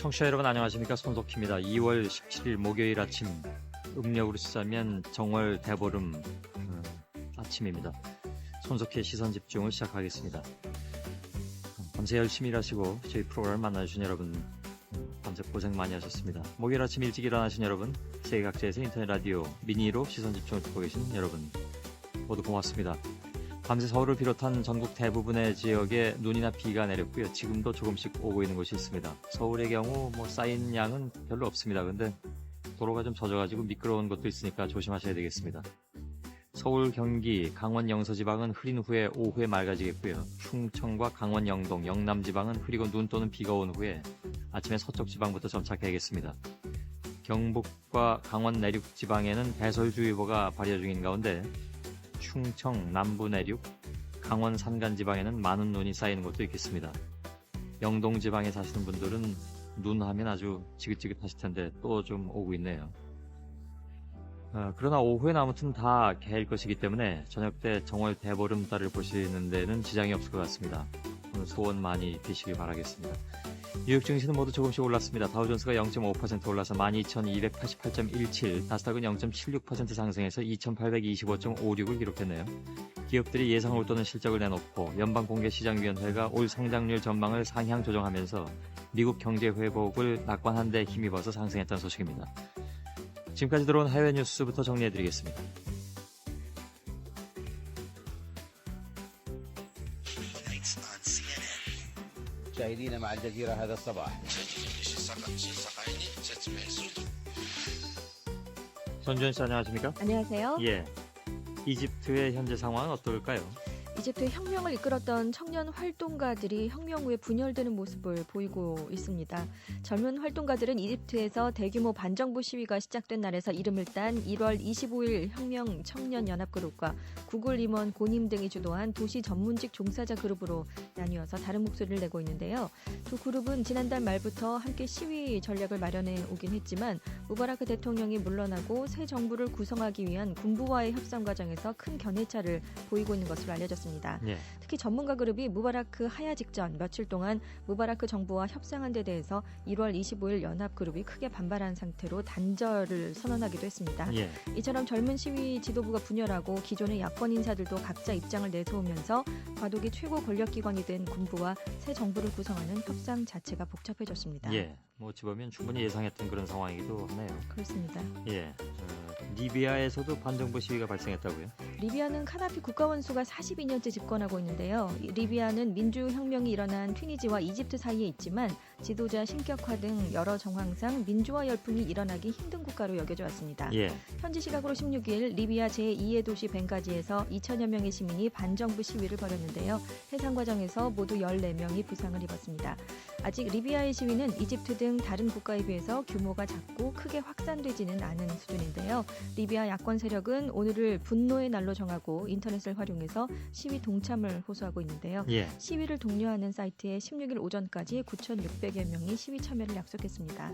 청취자 여러분 안녕하십니까, 손석희입니다. 2월 17일 목요일 아침, 음력으로 치자면 정월 대보름 아침입니다. 손석희의 시선집중을 시작하겠습니다. 밤새 열심히 일하시고 저희 프로그램을 만나주신 여러분 밤새 고생 많이 하셨습니다. 목요일 아침 일찍 일어나신 여러분, 세계 각지에서 인터넷 라디오 미니로 시선집중을 듣고 계신 여러분 모두 고맙습니다. 밤새 서울을 비롯한 전국 대부분의 지역에 눈이나 비가 내렸고요. 지금도 조금씩 오고 있는 곳이 있습니다. 서울의 경우 쌓인 양은 별로 없습니다. 근데 도로가 좀 젖어가지고 미끄러운 곳도 있으니까 조심하셔야 되겠습니다. 서울, 경기, 강원, 영서 지방은 흐린 후에 오후에 맑아지겠고요. 충청과 강원, 영동, 영남 지방은 흐리고 눈 또는 비가 온 후에 아침에 서쪽 지방부터 점차하겠습니다. 경북과 강원 내륙 지방에는 배설주의보가 발효 중인 가운데 충청, 남부 내륙, 강원 산간 지방에는 많은 눈이 쌓이는 곳도 있겠습니다. 영동 지방에 사시는 분들은 눈 하면 아주 지긋지긋하실 텐데 또 좀 오고 있네요. 그러나 오후엔 아무튼 다 개일 것이기 때문에 저녁 때 정월 대보름달을 보시는 데는 지장이 없을 것 같습니다. 오늘 소원 많이 비시길 바라겠습니다. 뉴욕 증시는 모두 조금씩 올랐습니다. 다우존스가 0.5% 올라서 12,288.17, 나스닥은 0.76% 상승해서 2,825.56을 기록했네요. 기업들이 예상을 웃도는 실적을 내놓고 연방공개시장위원회가 올 성장률 전망을 상향 조정하면서 미국 경제 회복을 낙관한 데 힘입어서 상승했다는 소식입니다. 지금까지 들어온 해외 뉴스부터 정리해드리겠습니다. مشاهدينا مع الجزيرة هذا الصباح. 전주현 씨 안녕하십니까? 안녕하세요. 예. 이집트의 현재 상황은 어떨까요? 이집트의 혁명을 이끌었던 청년 활동가들이 혁명 후에 분열되는 모습을 보이고 있습니다. 젊은 활동가들은 이집트에서 대규모 반정부 시위가 시작된 날에서 이름을 딴 1월 25일 혁명 청년 연합그룹과 구글 임원 고님 등이 주도한 도시 전문직 종사자 그룹으로 나뉘어서 다른 목소리를 내고 있는데요. 두 그룹은 지난달 말부터 함께 시위 전략을 마련해 오긴 했지만 무바라크 대통령이 물러나고 새 정부를 구성하기 위한 군부와의 협상 과정에서 큰 견해차를 보이고 있는 것으로 알려졌습니다. 예. 특히 전문가 그룹이 무바라크 하야 직전 며칠 동안 무바라크 정부와 협상한 데 대해서 1월 25일 연합그룹이 크게 반발한 상태로 단절을 선언하기도 했습니다. 예. 이처럼 젊은 시위 지도부가 분열하고 기존의 야권 인사들도 각자 입장을 내세우면서 과도기 최고 권력기관이 된 군부와 새 정부를 구성하는 협상 자체가 복잡해졌습니다. 예. 어찌 보면 충분히 예상했던 그런 상황이기도 하네요. 그렇습니다. 예. 리비아에서도 반정부 시위가 발생했다고요? 리비아는 카다피 국가원수가 42년째 집권하고 있는데요. 리비아는 민주혁명이 일어난 튀니지와 이집트 사이에 있지만 지도자 신격화 등 여러 정황상 민주화 열풍이 일어나기 힘든 국가로 여겨져 왔습니다. 예. 현지 시각으로 16일 리비아 제2의 도시 벵가지에서 2천여 명의 시민이 반정부 시위를 벌였는데요. 해상 과정에서 모두 14명이 부상을 입었습니다. 아직 리비아의 시위는 이집트 등 다른 국가에 비해서 규모가 작고 크게 확산되지는 않은 수준인데요. 리비아 야권 세력은 오늘을 분노의 날로 정하고 인터넷을 활용해서 시위 동참을 호소하고 있는데요. 예. 시위를 독려하는 사이트에 16일 오전까지 9,600여 명이 시위 참여를 약속했습니다.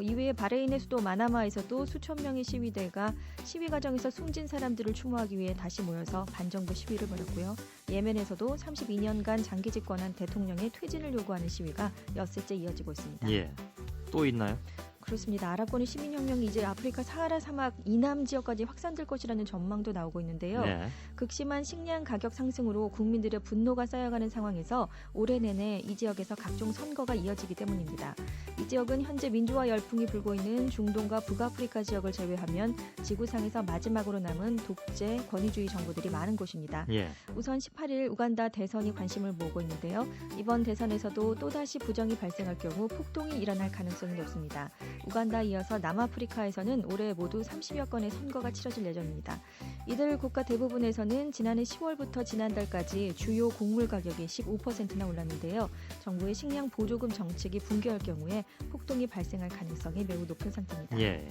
이외에 바레인의 수도 마나마에서도 수천 명의 시위대가 시위 과정에서 숨진 사람들을 추모하기 위해 다시 모여서 반정부 시위를 벌였고요. 예멘에서도 32년간 장기 집권한 대통령의 퇴진을 요구하는 시위가 엿새째 이어지고 있습니다. 예. 또 있나요? 그렇습니다. 아랍권의 시민혁명이 이제 아프리카 사하라 사막 이남 지역까지 확산될 것이라는 전망도 나오고 있는데요. 네. 극심한 식량 가격 상승으로 국민들의 분노가 쌓여가는 상황에서 올해 내내 이 지역에서 각종 선거가 이어지기 때문입니다. 이 지역은 현재 민주화 열풍이 불고 있는 중동과 북아프리카 지역을 제외하면 지구상에서 마지막으로 남은 독재 권위주의 정부들이 많은 곳입니다. 예. 우선 18일 우간다 대선이 관심을 모으고 있는데요. 이번 대선에서도 또다시 부정이 발생할 경우 폭동이 일어날 가능성이 높습니다. 우간다에 이어서 남아프리카에서는 올해 모두 30여 건의 선거가 치러질 예정입니다. 이들 국가 대부분에서는 지난해 10월부터 지난달까지 주요 곡물 가격이 15%나 올랐는데요. 정부의 식량 보조금 정책이 붕괴할 경우에 폭동이 발생할 가능성이 매우 높은 상태입니다. 예.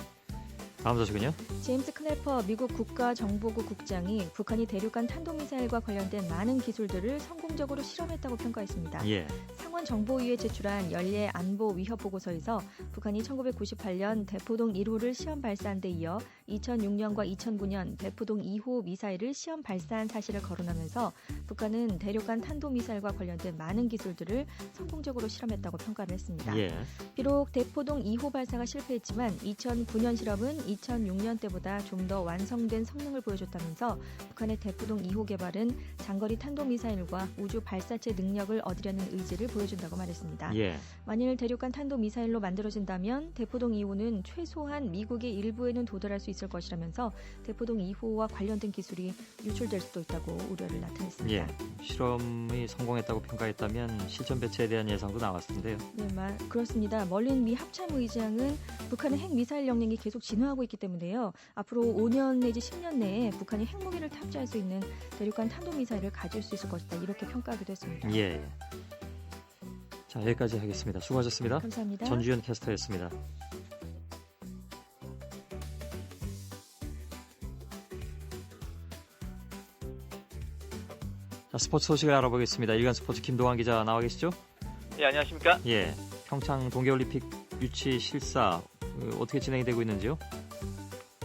다음 소식은요? 제임스 클래퍼 미국 국가정보국 국장이 북한이 대륙간 탄도미사일과 관련된 많은 기술들을 성공적으로 실험했다고 평가했습니다. 예. 평원정보위에 제출한 연례 안보 위협 보고서에서 북한이 1998년 대포동 1호를 시험 발사한 데 이어 2006년과 2009년 대포동 2호 미사일을 시험 발사한 사실을 거론하면서 북한은 대륙간 탄도미사일과 관련된 많은 기술들을 성공적으로 실험했다고 평가를 했습니다. 예. 비록 대포동 2호 발사가 실패했지만 2009년 실험은 2006년 때보다 좀 더 완성된 성능을 보여줬다면서 북한의 대포동 2호 개발은 장거리 탄도미사일과 우주 발사체 능력을 얻으려는 의지를 보여준다고 말했습니다. 예. 만일 대륙간 탄도미사일로 만들어진다면 대포동 2호는 최소한 미국의 일부에는 도달할 수 있을 것이라면서 대포동 2호와 관련된 기술이 유출될 수도 있다고 우려를 나타냈습니다. 예. 실험이 성공했다고 평가했다면 실전 배치에 대한 예상도 나왔던데요. 네, 그렇습니다. 멀린 미 합참의장은 북한의 핵미사일 역량이 계속 진화하고 있기 때문에요. 앞으로 5년 내지 10년 내에 북한이 핵무기를 탑재할 수 있는 대륙간 탄도미사일을 가질 수 있을 것이다. 이렇게 평가하기도 했습니다. 예. 자, 여기까지 하겠습니다. 수고하셨습니다. 감사합니다. 전주현 캐스터였습니다. 자, 스포츠 소식을 알아보겠습니다. 일간 스포츠 김동환 기자 나와 계시죠? 네, 안녕하십니까? 예. 평창 동계올림픽 유치 실사 어떻게 진행이 되고 있는지요?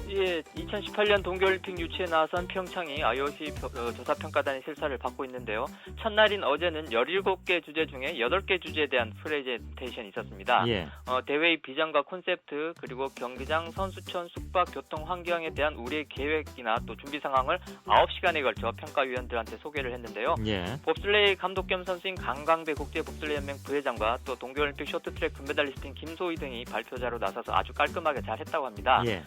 예, 2018년 동계올림픽 유치에 나선 평창이 IOC 조사평가단의 실사를 받고 있는데요. 첫날인 어제는 17개 주제 중에 8개 주제에 대한 프레젠테이션이 있었습니다. 예. 대회의 비전과 콘셉트, 그리고 경기장, 선수촌, 숙박, 교통, 환경에 대한 우리의 계획이나 또 준비 상황을 9시간에 걸쳐 평가위원들한테 소개를 했는데요. 예. 봅슬레이 감독 겸 선수인 강광배 국제봅슬레이연맹 부회장과 또 동계올림픽 쇼트트랙 금메달리스트인 김소희 등이 발표자로 나서서 아주 깔끔하게 잘 했다고 합니다. 예.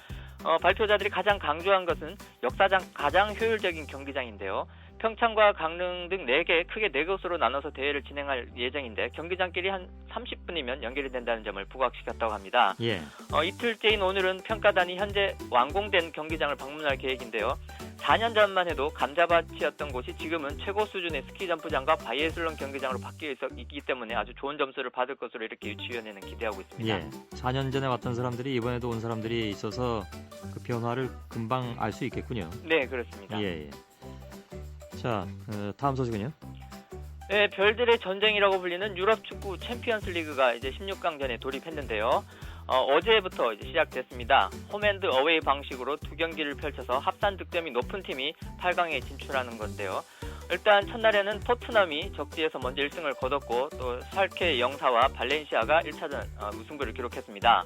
발표자들이 가장 강조한 것은 역사상 가장 효율적인 경기장인데요. 평창과 강릉 등 크게 4곳으로 나눠서 대회를 진행할 예정인데 경기장끼리 한 30분이면 연결이 된다는 점을 부각시켰다고 합니다. 예. 이틀째인 오늘은 평가단이 현재 완공된 경기장을 방문할 계획인데요. 4년 전만 해도 감자밭이었던 곳이 지금은 최고 수준의 스키 점프장과 바이애슬론 경기장으로 바뀌어 있기 때문에 아주 좋은 점수를 받을 것으로 이렇게 유치위원회는 기대하고 있습니다. 예. 4년 전에 왔던 사람들이 이번에도 온 사람들이 있어서 그 변화를 금방 알 수 있겠군요. 네, 그렇습니다. 예. 자, 다음 소식은요? 네, 별들의 전쟁이라고 불리는 유럽 축구 챔피언스 리그가 이제 16강전에 돌입했는데요. 어제부터 이제 시작됐습니다. 홈앤드 어웨이 방식으로 두 경기를 펼쳐서 합산 득점이 높은 팀이 8강에 진출하는 건데요. 일단 첫날에는 토트넘이 적지에서 먼저 1승을 거뒀고 또 샬케 영사와 발렌시아가 1차전 무승부를 기록했습니다.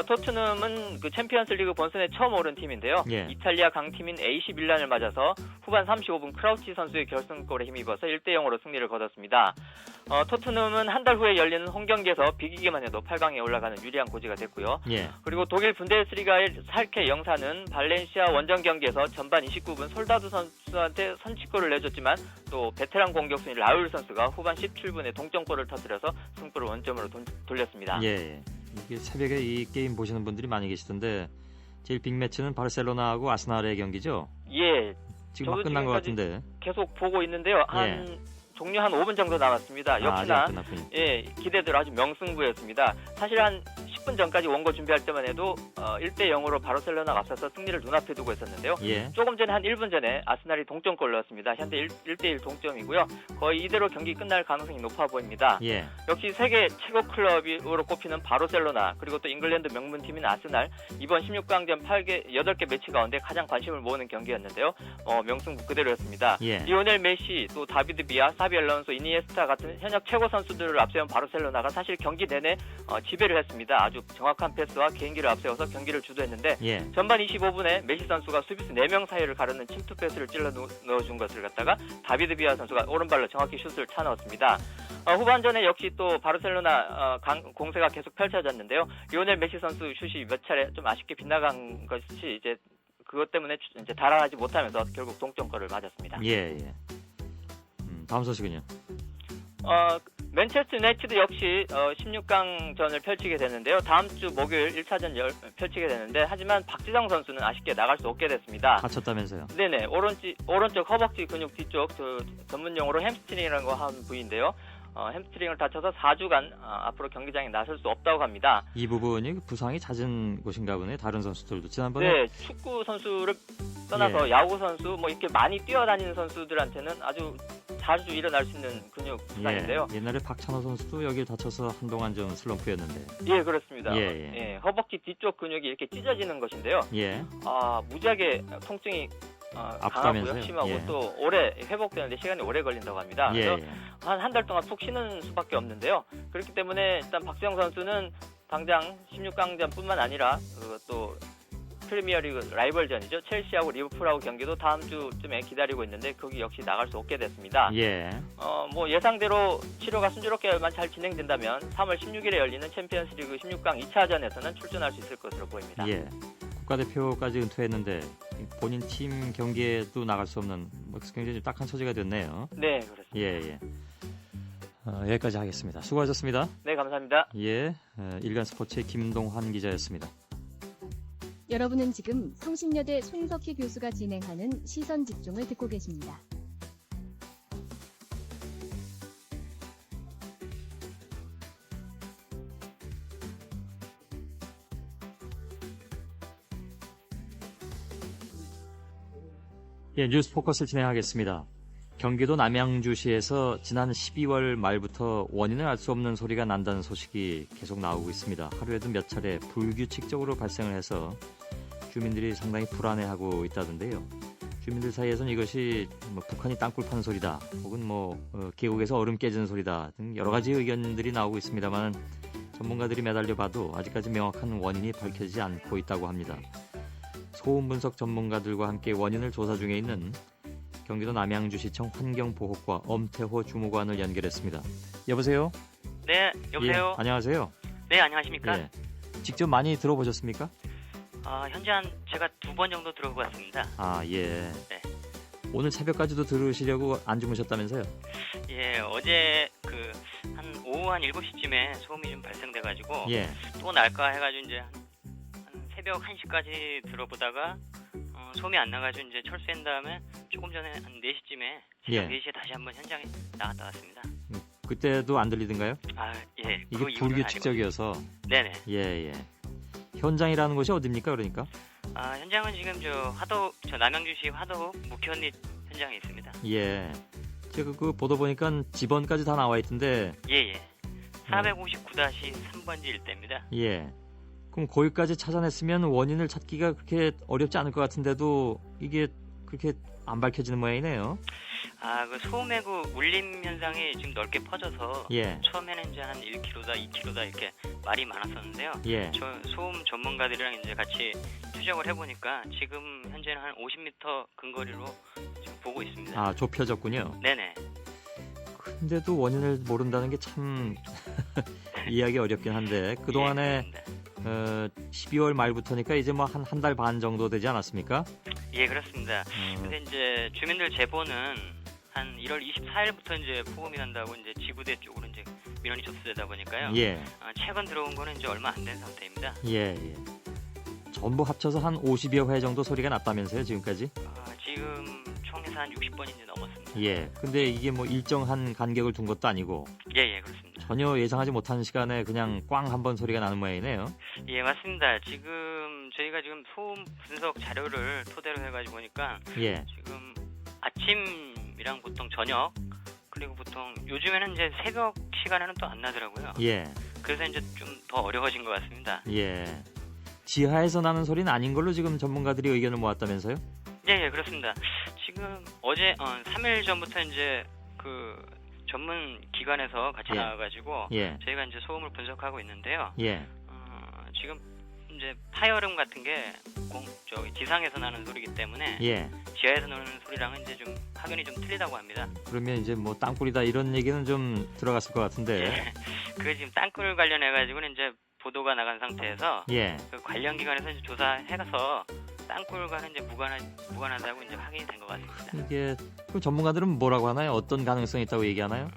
토트넘은 그 챔피언스 리그 본선에 처음 오른 팀인데요. 예. 이탈리아 강팀인 AC 밀란을 맞아서 후반 35분 크라우치 선수의 결승골에 힘입어서 1대0으로 승리를 거뒀습니다. 토트넘은 한 달 후에 열리는 홈경기에서 비기기만 해도 8강에 올라가는 유리한 고지가 됐고요. 예. 그리고 독일 분데스리가의 샬케 영사는 발렌시아 원정 경기에서 전반 29분 솔다두 선수한테 선취골을 내줬지만 또 베테랑 공격수인 라울 선수가 후반 17분에 동점골을 터뜨려서 승부를 원점으로 돌렸습니다. 예. 이게 새벽에 이 게임 보시는 분들이 많이 계시던데 제일 빅매치는 바르셀로나하고 아스날의 경기죠? 예. 지금 막 끝난 것 같은데. 계속 보고 있는데요. 종료 한 5분 정도 남았습니다. 역시나 기대대로 아주 명승부였습니다. 사실 한 10분 전까지 원고 준비할 때만 해도 1대0으로 바르셀로나가 앞서서 승리를 눈앞에 두고 있었는데요. 예. 조금 전에 한 1분 전에 아스날이 동점골을 넣었습니다. 현재 1대1 동점이고요. 거의 이대로 경기 끝날 가능성이 높아 보입니다. 예. 역시 세계 최고 클럽으로 꼽히는 바르셀로나 그리고 또 잉글랜드 명문팀인 아스날 이번 16강전 8개 매치 가운데 가장 관심을 모으는 경기였는데요. 명승부 그대로였습니다. 예. 리오넬 메시, 또 다비드 비아, 사비 알론소, 이니에스타 같은 현역 최고 선수들을 앞세운 바르셀로나가 사실 경기 내내 지배를 했습니다. 아주 정확한 패스와 개인기를 앞세워서 경기를 주도했는데 전반 25분에 메시 선수가 수비수 4명 사이를 가르는 침투 패스를 찔러 넣어준 것을 갖다가 다비드 비아 선수가 오른발로 정확히 슛을 차 넣었습니다. 후반전에 역시 또 바르셀로나 공세가 계속 펼쳐졌는데요. 리오넬 메시 선수 슛이 몇 차례 좀 아쉽게 빗나간 것이 이제 그것 때문에 이제 달아나지 못하면서 결국 동점골을 맞았습니다. 예. 다음 소식은요? 맨체스터 유나이티드 역시 16강전을 펼치게 됐는데요. 다음 주 목요일 1차전 펼치게 되는데 하지만 박지성 선수는 아쉽게 나갈 수 없게 됐습니다. 다쳤다면서요? 네네. 오른쪽 허벅지 근육 뒤쪽 전문용어로 햄스트링이라는 거 한 부위인데요. 햄스트링을 다쳐서 4주간 앞으로 경기장에 나설 수 없다고 합니다. 이 부분이 부상이 잦은 곳인가 보네. 다른 선수들도 지난번에 네, 축구 선수를 떠나서 야구 선수 뭐 이렇게 많이 뛰어다니는 선수들한테는 아주 자주 일어날 수 있는 근육 부상인데요. 옛날에 박찬호 선수도 여기 다쳐서 한동안 좀 슬럼프였는데. 예, 그렇습니다. 예. 허벅지 뒤쪽 근육이 이렇게 찢어지는 것인데요. 예. 무지하게 통증이 강하고요, 아프다면서요? 심하고 예. 또 오래 회복되는데 시간이 오래 걸린다고 합니다. 그래서 한 달 동안 푹 쉬는 수밖에 없는데요. 그렇기 때문에 일단 박주영 선수는 당장 16강전뿐만 아니라 또 프리미어리그 라이벌전이죠. 첼시하고 리버풀하고 경기도 다음 주쯤에 기다리고 있는데 거기 역시 나갈 수 없게 됐습니다. 예. 뭐 예상대로 치료가 순조롭게만 잘 진행된다면 3월 16일에 열리는 챔피언스리그 16강 2차전에서는 출전할 수 있을 것으로 보입니다. 예. 국가대표까지 은퇴했는데 본인 팀 경기에도 나갈 수 없는 굉장히 딱한 처지가 됐네요. 네, 그렇습니다. 예. 여기까지 하겠습니다. 수고하셨습니다. 네, 감사합니다. 예. 일간 스포츠의 김동환 기자였습니다. 여러분은 지금 성신여대 손석희 교수가 진행하는 시선 집중을 듣고 계십니다. 예, 뉴스 포커스를 진행하겠습니다. 경기도 남양주시에서 지난 12월 말부터 원인을 알 수 없는 소리가 난다는 소식이 계속 나오고 있습니다. 하루에도 몇 차례 불규칙적으로 발생을 해서 주민들이 상당히 불안해하고 있다던데요. 주민들 사이에서는 이것이 북한이 땅굴 파는 소리다, 혹은 계곡에서 얼음 깨지는 소리다 등 여러 가지 의견들이 나오고 있습니다만 전문가들이 매달려 봐도 아직까지 명확한 원인이 밝혀지지 않고 있다고 합니다. 소음 분석 전문가들과 함께 원인을 조사 중에 있는 경기도 남양주시청 환경보호과 엄태호 주무관을 연결했습니다. 여보세요? 네, 여보세요? 예, 안녕하세요. 네, 안녕하십니까? 예, 직접 많이 들어보셨습니까? 현재 제가 2번 정도 들어봤습니다. 예. 네. 오늘 새벽까지도 들으시려고 안 주무셨다면서요? 예, 어제 한 오후 한 7시쯤에 소음이 좀 발생돼가지고 예. 또 날까 해가지고 이제 한 새벽 1시까지 들어보다가 소음이 안 나가지고 이제 철수한 다음에 조금 전에 한 4시쯤에 새벽 4시에 다시 한번 현장에 나갔다 왔습니다. 그때도 안 들리던가요? 예. 이게 불규칙적이어서. 네네. 예. 현장이라는 곳이 어디입니까, 그러니까? 현장은 지금 남양주시 화도읍 묵현리 현장에 있습니다. 예. 제가 그 보도 보니까 지번까지 다 나와 있던데. 예. 459-3번지 일대입니다. 예. 그럼 거기까지 찾아냈으면 원인을 찾기가 그렇게 어렵지 않을 것 같은데도 이게 그렇게 안 밝혀지는 모양이네요. 그 소음의 울림 현상이 지금 넓게 퍼져서 예. 처음에는 이제 한 1km다, 2km다 이렇게 말이 많았었는데요. 예. 소음 전문가들이랑 이제 같이 추적을 해보니까 지금 현재는 한 50m 근거리로 지금 보고 있습니다. 좁혀졌군요. 네네. 근데도 원인을 모른다는 게 참 이해하기 어렵긴 한데 그동안에 12월 말부터니까 이제 한 달 반 정도 되지 않았습니까? 예, 그렇습니다. 근데 이제 주민들 제보는 한 1월 24일부터 이제 폭염이 난다고 이제 지구대 쪽으로 이제 민원이 접수되다 보니까요. 예. 최근 들어온 거는 이제 얼마 안 된 상태입니다. 예. 전부 합쳐서 한 50여 회 정도 소리가 났다면서요, 지금까지? 지금 총에서 한 60번이 이제 넘었습니다. 예. 근데 이게 일정한 간격을 둔 것도 아니고. 예, 그렇습니다. 전혀 예상하지 못한 시간에 그냥 꽝 한 번 소리가 나는 모양이네요. 예, 맞습니다. 지금 저희가 지금 소음 분석 자료를 토대로 해가지고 보니까 예. 지금 아침이랑 보통 저녁 그리고 보통 요즘에는 이제 새벽 시간에는 또 안 나더라고요. 예. 그래서 이제 좀 더 어려워진 것 같습니다. 예. 지하에서 나는 소리는 아닌 걸로 지금 전문가들이 의견을 모았다면서요? 예, 그렇습니다. 지금 어제 3일 전부터 이제 전문 기관에서 같이 나와가지고 저희가 이제 소음을 분석하고 있는데요. 예. 지금 이제 파열음 같은 게 지상에서 나는 소리이기 때문에 지하에서 나는 소리랑은 이제 좀 확연히 좀 틀리다고 합니다. 그러면 이제 땅굴이다 이런 얘기는 좀 들어갔을 것 같은데. 그게 지금 땅굴 관련해가지고는 이제 보도가 나간 상태에서 그 관련 기관에서 이제 조사해가서 땅굴과는 이제 무관하다고 이제 확인이 된 것 같습니다. 이게 그 전문가들은 뭐라고 하나요? 어떤 가능성이 있다고 얘기하나요?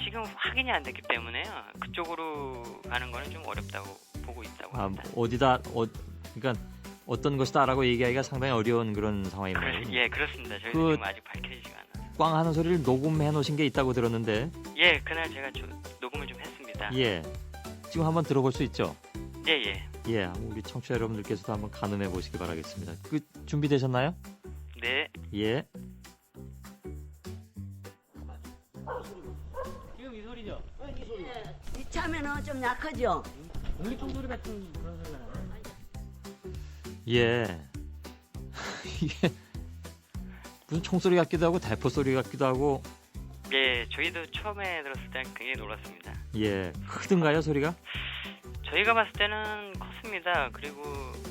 지금 확인이 안 됐기 때문에요. 그쪽으로 가는 거는 좀 어렵다고 보고 있다고 합니다. 그러니까 어떤 것이다라고 얘기하기가 상당히 어려운 그런 상황이네요. 예, 그렇습니다. 저희는 지금 아직 밝혀지지가 않아요. 꽝 하는 소리를 녹음해 놓으신 게 있다고 들었는데. 예, 그날 제가 녹음을 좀 했습니다. 예. 지금 한번 들어볼 수 있죠? 예, 예. 예, 우리 청취자 여러분들께서도 한번 가늠해 보시기 바라겠습니다. 준비되셨나요? 네. 예. 지금 이 소리죠? 이참에는 좀 약하죠? 공기총 소리 같은 그런 소리가 나요. 예. 이게 무슨 총소리 같기도 하고 대포 소리 같기도 하고. 예, 저희도 처음에 들었을 때 굉장히 놀랐습니다. 예. 크든가요, 소리가? 저희가 봤을 때는 컸습니다. 그리고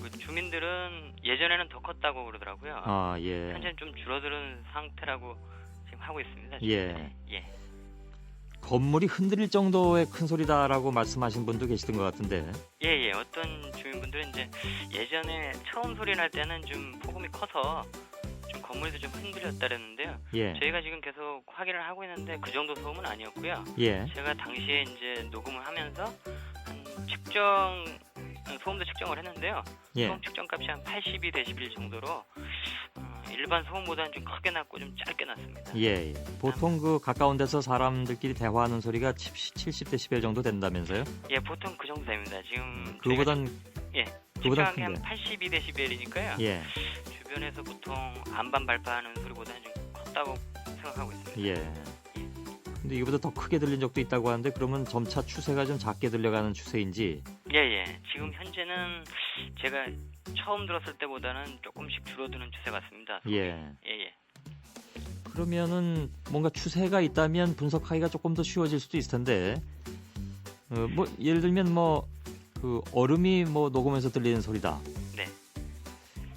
그 주민들은 예전에는 더 컸다고 그러더라고요. 아, 예. 현재는 좀 줄어드는 상태라고 지금 하고 있습니다. 지금. 예. 예. 건물이 흔들릴 정도의 큰 소리다라고 말씀하신 분도 계시던 것 같은데. 예, 예. 어떤 주민분들은 이제 예전에 처음 소리 날 때는 좀 폭음이 커서 좀 건물도 좀 흔들렸다랬는데요. 예. 저희가 지금 계속 확인을 하고 있는데 그 정도 소음은 아니었고요. 예. 제가 당시에 이제 녹음을 하면서 한 소음도 측정을 했는데요. 예. 소음 측정값이 한 82dB 정도로 일반 소음보다는 좀 크게 났고 좀 짧게 났습니다. 예. 보통 그 가까운 데서 사람들끼리 대화하는 소리가 70dB 정도 된다면서요? 예, 보통 그 정도 됩니다. 지금 그거보단 예, 그거보단 측정한 게 한 큰데. 82dB니까요. 예. 주변에서 보통 안반 발파하는 소리보다는 좀 컸다고 생각하고 있습니다. 예. 근데 이거보다 더 크게 들린 적도 있다고 하는데 그러면 점차 추세가 좀 작게 들려가는 추세인지. 예, 예. 지금 현재는 제가 처음 들었을 때보다는 조금씩 줄어드는 추세 같습니다. 예. 예, 예. 그러면은 뭔가 추세가 있다면 분석하기가 조금 더 쉬워질 수도 있을 텐데. 뭐 예를 들면 뭐 그 얼음이 뭐 녹으면서 들리는 소리다. 네.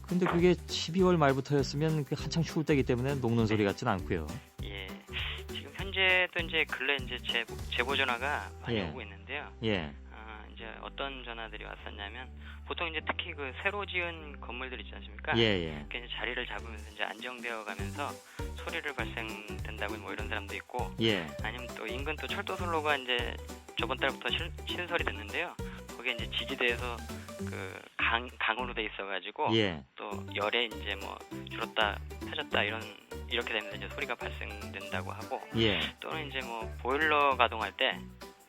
근데 그게 12월 말부터였으면 그 한창 추울 때이기 때문에 녹는 소리 같지는 않고요. 예. 지금 현재도 이제 근래 이제 제보 전화가 많이 예. 오고 있는데요. 예. 이제 어떤 전화들이 왔었냐면 보통 이제 특히 그 새로 지은 건물들 있지 않습니까? 예, 예. 이제 자리를 잡으면서 이제 안정되어 가면서 소리를 발생된다고 뭐 이런 사람도 있고, 예. 아니면 또 인근 또 철도선로가 이제 저번 달부터 신설이 됐는데요. 거기에 이제 지지대에서 그 강으로 돼 있어가지고 예. 또 열에 이제 뭐 줄었다 펴졌다 이렇게 되면서 이제 소리가 발생된다고 하고, 예. 또는 이제 뭐 보일러 가동할 때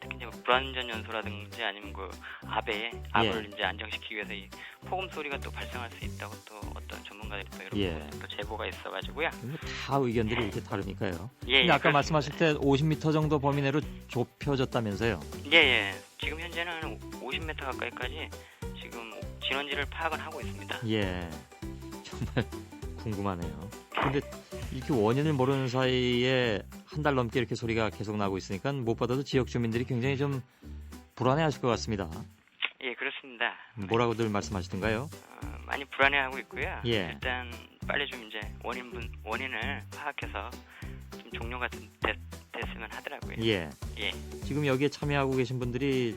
특히 이제 뭐 불안전 연소라든지 아니면 그 압을 이제 안정시키기 위해서 이 폭음 소리가 또 발생할 수 있다고 또 어떤 전문가들이 또 이런 예. 또 제보가 있어가지고요. 다 의견들이 이렇게 다르니까요. 예, 근데 아까 그렇습니다. 말씀하실 때 50m 정도 범위 내로 좁혀졌다면서요? 예, 예. 지금 현재는 50m 가까이까지 지금 진원지를 파악을 하고 있습니다. 예. 정말 궁금하네요. 근데 이렇게 원인을 모르는 사이에 한 달 넘게 이렇게 소리가 계속 나고 있으니까 무엇보다도 지역 주민들이 굉장히 좀 불안해하실 것 같습니다. 예, 그렇습니다. 뭐라고들 말씀하시던가요? 많이 불안해하고 있고요. 예. 일단 빨리 좀 이제 원인을 파악해서 좀 종료가 됐으면 하더라고요. 예. 예. 지금 여기에 참여하고 계신 분들이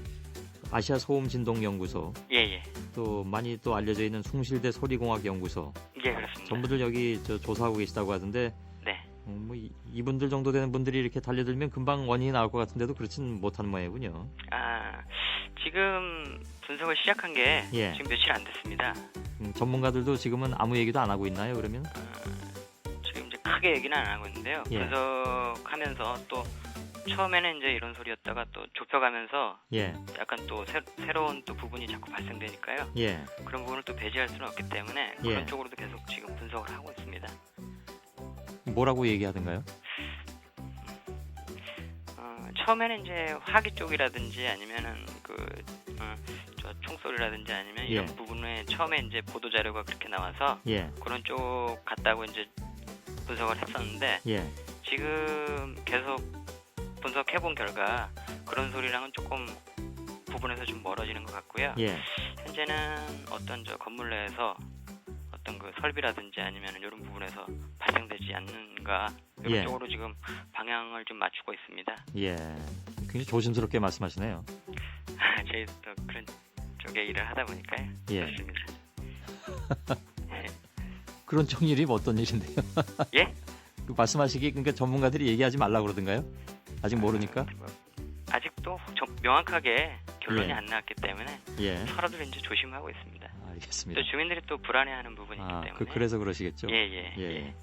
아시아 소음 진동 연구소, 예, 예. 또 많이 또 알려져 있는 숭실대 소리공학 연구소, 예, 그렇습니다. 전부들 여기 조사하고 계시다고 하던데, 네. 뭐 이분들 정도 되는 분들이 이렇게 달려들면 금방 원인이 나올 것 같은데도 그렇진 못하는 모양이군요. 지금 분석을 시작한 게 예. 지금 며칠 안 됐습니다. 전문가들도 지금은 아무 얘기도 안 하고 있나요? 그러면? 지금 이제 크게 얘기는 안 하고 있는데요. 예. 분석하면서 또 처음에는 이제 이런 소리였다가 또 좁혀가면서 예. 약간 또 새로운 또 부분이 자꾸 발생되니까요. 예. 그런 부분을 또 배제할 수는 없기 때문에 예. 그런 쪽으로도 계속 지금 분석을 하고 있습니다. 뭐라고 얘기하던가요? 처음에는 이제 화기 쪽이라든지 아니면은 저 총소리라든지 아니면 예. 이런 부분에 처음에 이제 보도 자료가 그렇게 나와서 예. 그런 쪽 같다고 이제 분석을 했었는데 예. 지금 계속 분석해본 결과 그런 소리랑은 조금 부분에서 좀 멀어지는 것 같고요. 예. 현재는 어떤 저 건물 내에서 어떤 그 설비라든지 아니면 이런 부분에서 발생되지 않는가 이런 예. 쪽으로 지금 방향을 좀 맞추고 있습니다. 예. 굉장히 조심스럽게 말씀하시네요. 저희도 그런 쪽에 일을 하다 보니까요. 예. 그렇습니다. 그런 쪽 일이 어떤 일인데요? 예? 그 말씀하시기 그러니까 전문가들이 얘기하지 말라 그러던가요? 아직 모르니까? 아직도 명확하게 결론이 예. 안 나왔기 때문에 예. 서로들 이제 조심하고 있습니다. 알겠습니다. 또 주민들이 또 불안해하는 부분이기 때문에. 그래서 그러시겠죠? 예.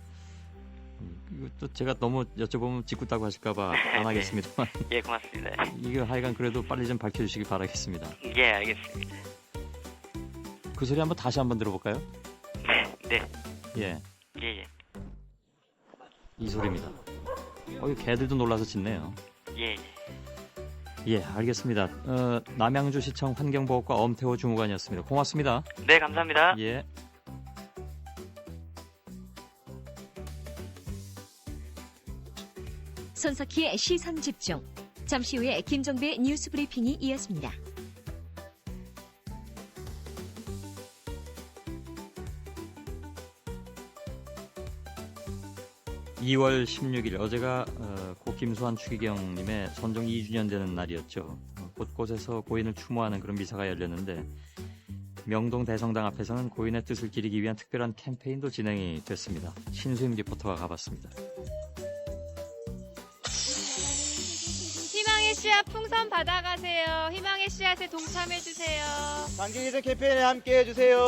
이것도 제가 너무 여쭤보면 짓궂다고 하실까봐 안 하겠습니다만 예, 고맙습니다. 이거 하여간 그래도 빨리 좀 밝혀주시기 바라겠습니다. 예, 알겠습니다. 그 소리 한번 다시 한번 들어볼까요? 네, 예, 예, 이 소리입니다. 이 개들도 놀라서 짖네요. 예, 예. 예, 알겠습니다. 남양주시청 환경보호과 엄태호 주무관이었습니다. 고맙습니다. 네, 감사합니다. 예. 손석희의 시선 집중. 잠시 후에 김종배의 뉴스 브리핑이 이어집니다. 2월 16일 어제가 고 김수환 추기경님의 선종 2주년 되는 날이었죠. 곳곳에서 고인을 추모하는 그런 미사가 열렸는데 명동 대성당 앞에서는 고인의 뜻을 기리기 위한 특별한 캠페인도 진행이 됐습니다. 신수임 리포터가 가봤습니다. 희망의 씨앗 풍선 받아가세요. 희망의 씨앗에 동참해주세요. 장기기증 캠페인에 함께 해주세요.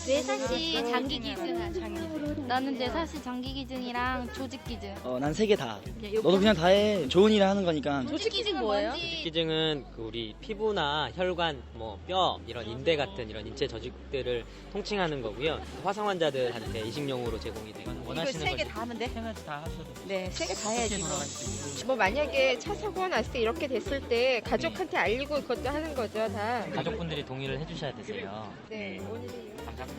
뇌사시 장기기증. 나는 뇌사시 장기기증이랑 조직기증. 난 세 개 다. 너도 그냥 다 해. 좋은 일을 하는 거니까. 조직기증 뭐예요? 조직기증은 우리 피부나 혈관, 뼈 이런 인대 같은 이런 인체 조직들을 통칭하는 거고요. 화상 환자들한테 이식용으로 제공이 되고 원하시는 세 개 다 하면 돼? 세 개 다 하셔도 돼요. 네, 세 개 다 해야지. 뭐 만약에 차 사고가 났을 때 이렇게 됐을 때 가족한테 알리고 그것도 하는 거죠, 다. 가족분들이 동의를 해주셔야 되세요. 네, 오늘이 감사합니다.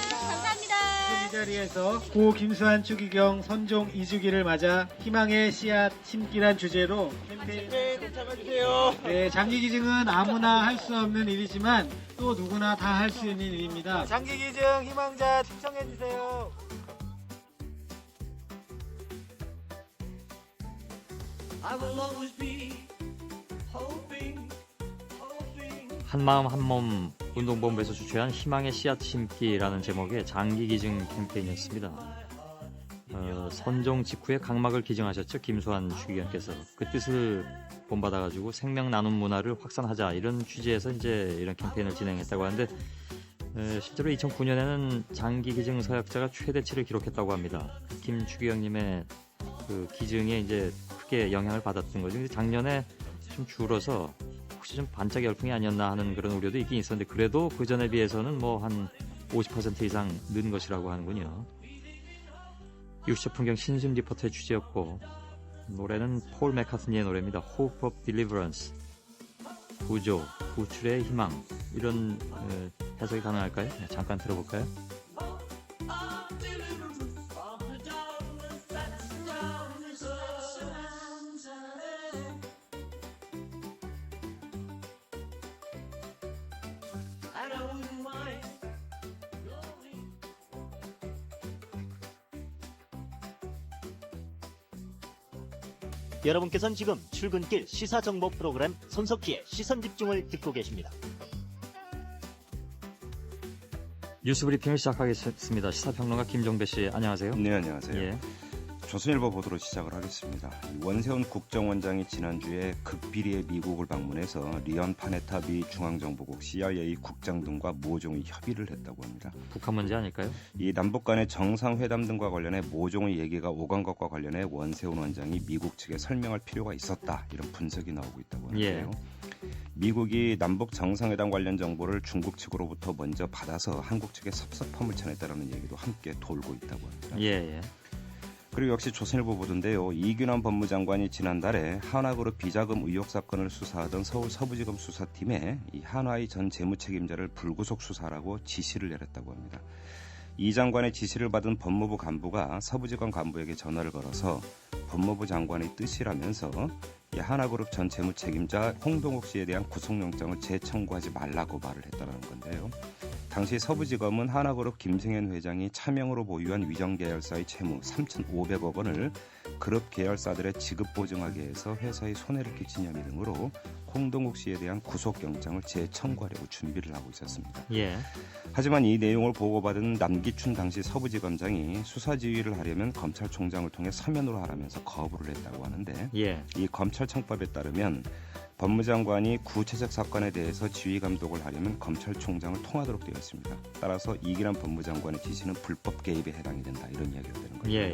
감사합니다. 이 자리에서 고 김수환 추기경 선종 2주기를 맞아 희망의 씨앗 심기란 주제로 캠페인 동참해주세요. 네, 장기기증은 아무나 할 수 없는 일이지만 또 누구나 다 할 수 있는 일입니다. 장기기증 희망자 신청해주세요. 한마음 한몸 운동본부에서 주최한 희망의 씨앗 심기라는 제목의 장기기증 캠페인이었습니다. 선종 직후에 각막을 기증하셨죠. 김수환 추기경께서 그 뜻을 본받아가지고 생명 나눔 문화를 확산하자 이런 취지에서 이제 이런 캠페인을 진행했다고 하는데 실제로 2009년에는 장기기증 서약자가 최대치를 기록했다고 합니다. 김 추기경님의 그 기증에 이제 크게 영향을 받았던 거죠. 근데 작년에 좀 줄어서 혹시 좀 반짝 열풍이 아니었나 하는 그런 우려도 있긴 있었는데 그래도 그 전에 비해서는 뭐 한 50% 이상 는 것이라고 하는군요. 육시 풍경 신심 리포터의 취재였고 노래는 폴 맥카트니의 노래입니다. Hope of Deliverance. 구조, 구출의 희망 이런 해석이 가능할까요? 네, 잠깐 들어볼까요? 여러분께서는 지금 출근길 시사정보 프로그램 손석희의 시선집중을 듣고 계십니다. 뉴스브리핑을 시작하겠습니다. 시사평론가 김종배 씨, 안녕하세요. 네, 안녕하세요. 예. 조선일보 보도로 시작을 하겠습니다. 원세훈 국정원장이 지난주에 극비리의 미국을 방문해서 리언 파네타 미 중앙정보국 CIA 국장 등과 모종의 협의를 했다고 합니다. 북한 문제 아닐까요? 이 남북 간의 정상회담 등과 관련해 모종의 얘기가 오간 것과 관련해 원세훈 원장이 미국 측에 설명할 필요가 있었다. 이런 분석이 나오고 있다고 하는데요. 예. 미국이 남북 정상회담 관련 정보를 중국 측으로부터 먼저 받아서 한국 측에 섭섭함을 전했다는 얘기도 함께 돌고 있다고 합니다. 예. 그리고 역시 조선일보 보도인데요. 이균환 법무장관이 지난달에 한화그룹 비자금 의혹 사건을 수사하던 서울 서부지검 수사팀에 이 한화의 전 재무책임자를 불구속 수사라고 지시를 내렸다고 합니다. 이 장관의 지시를 받은 법무부 간부가 서부지검 간부에게 전화를 걸어서 법무부 장관의 뜻이라면서 이 한화그룹 전 재무책임자 홍동욱 씨에 대한 구속영장을 재청구하지 말라고 말을 했다는 건데요. 당시 서부지검은 한화그룹 김승현 회장이 차명으로 보유한 위정계열사의 채무 3,500억 원을 그룹 계열사들의 지급 보증하기 위해서 회사에 손해를 끼친 혐의 등으로 홍동욱 씨에 대한 구속영장을 재청구하려고 준비를 하고 있었습니다. 예. 하지만 이 내용을 보고받은 남기춘 당시 서부지검장이 수사지휘를 하려면 검찰총장을 통해 서면으로 하라면서 거부를 했다고 하는데 예. 이 검찰청법에 따르면 법무장관이 구체적 사건에 대해서 지휘 감독을 하려면 검찰총장을 통하도록 되어 있습니다. 따라서 이기란 법무장관의 지시는 불법 개입에 해당이 된다. 이런 이야기가 되는 거예요. 예.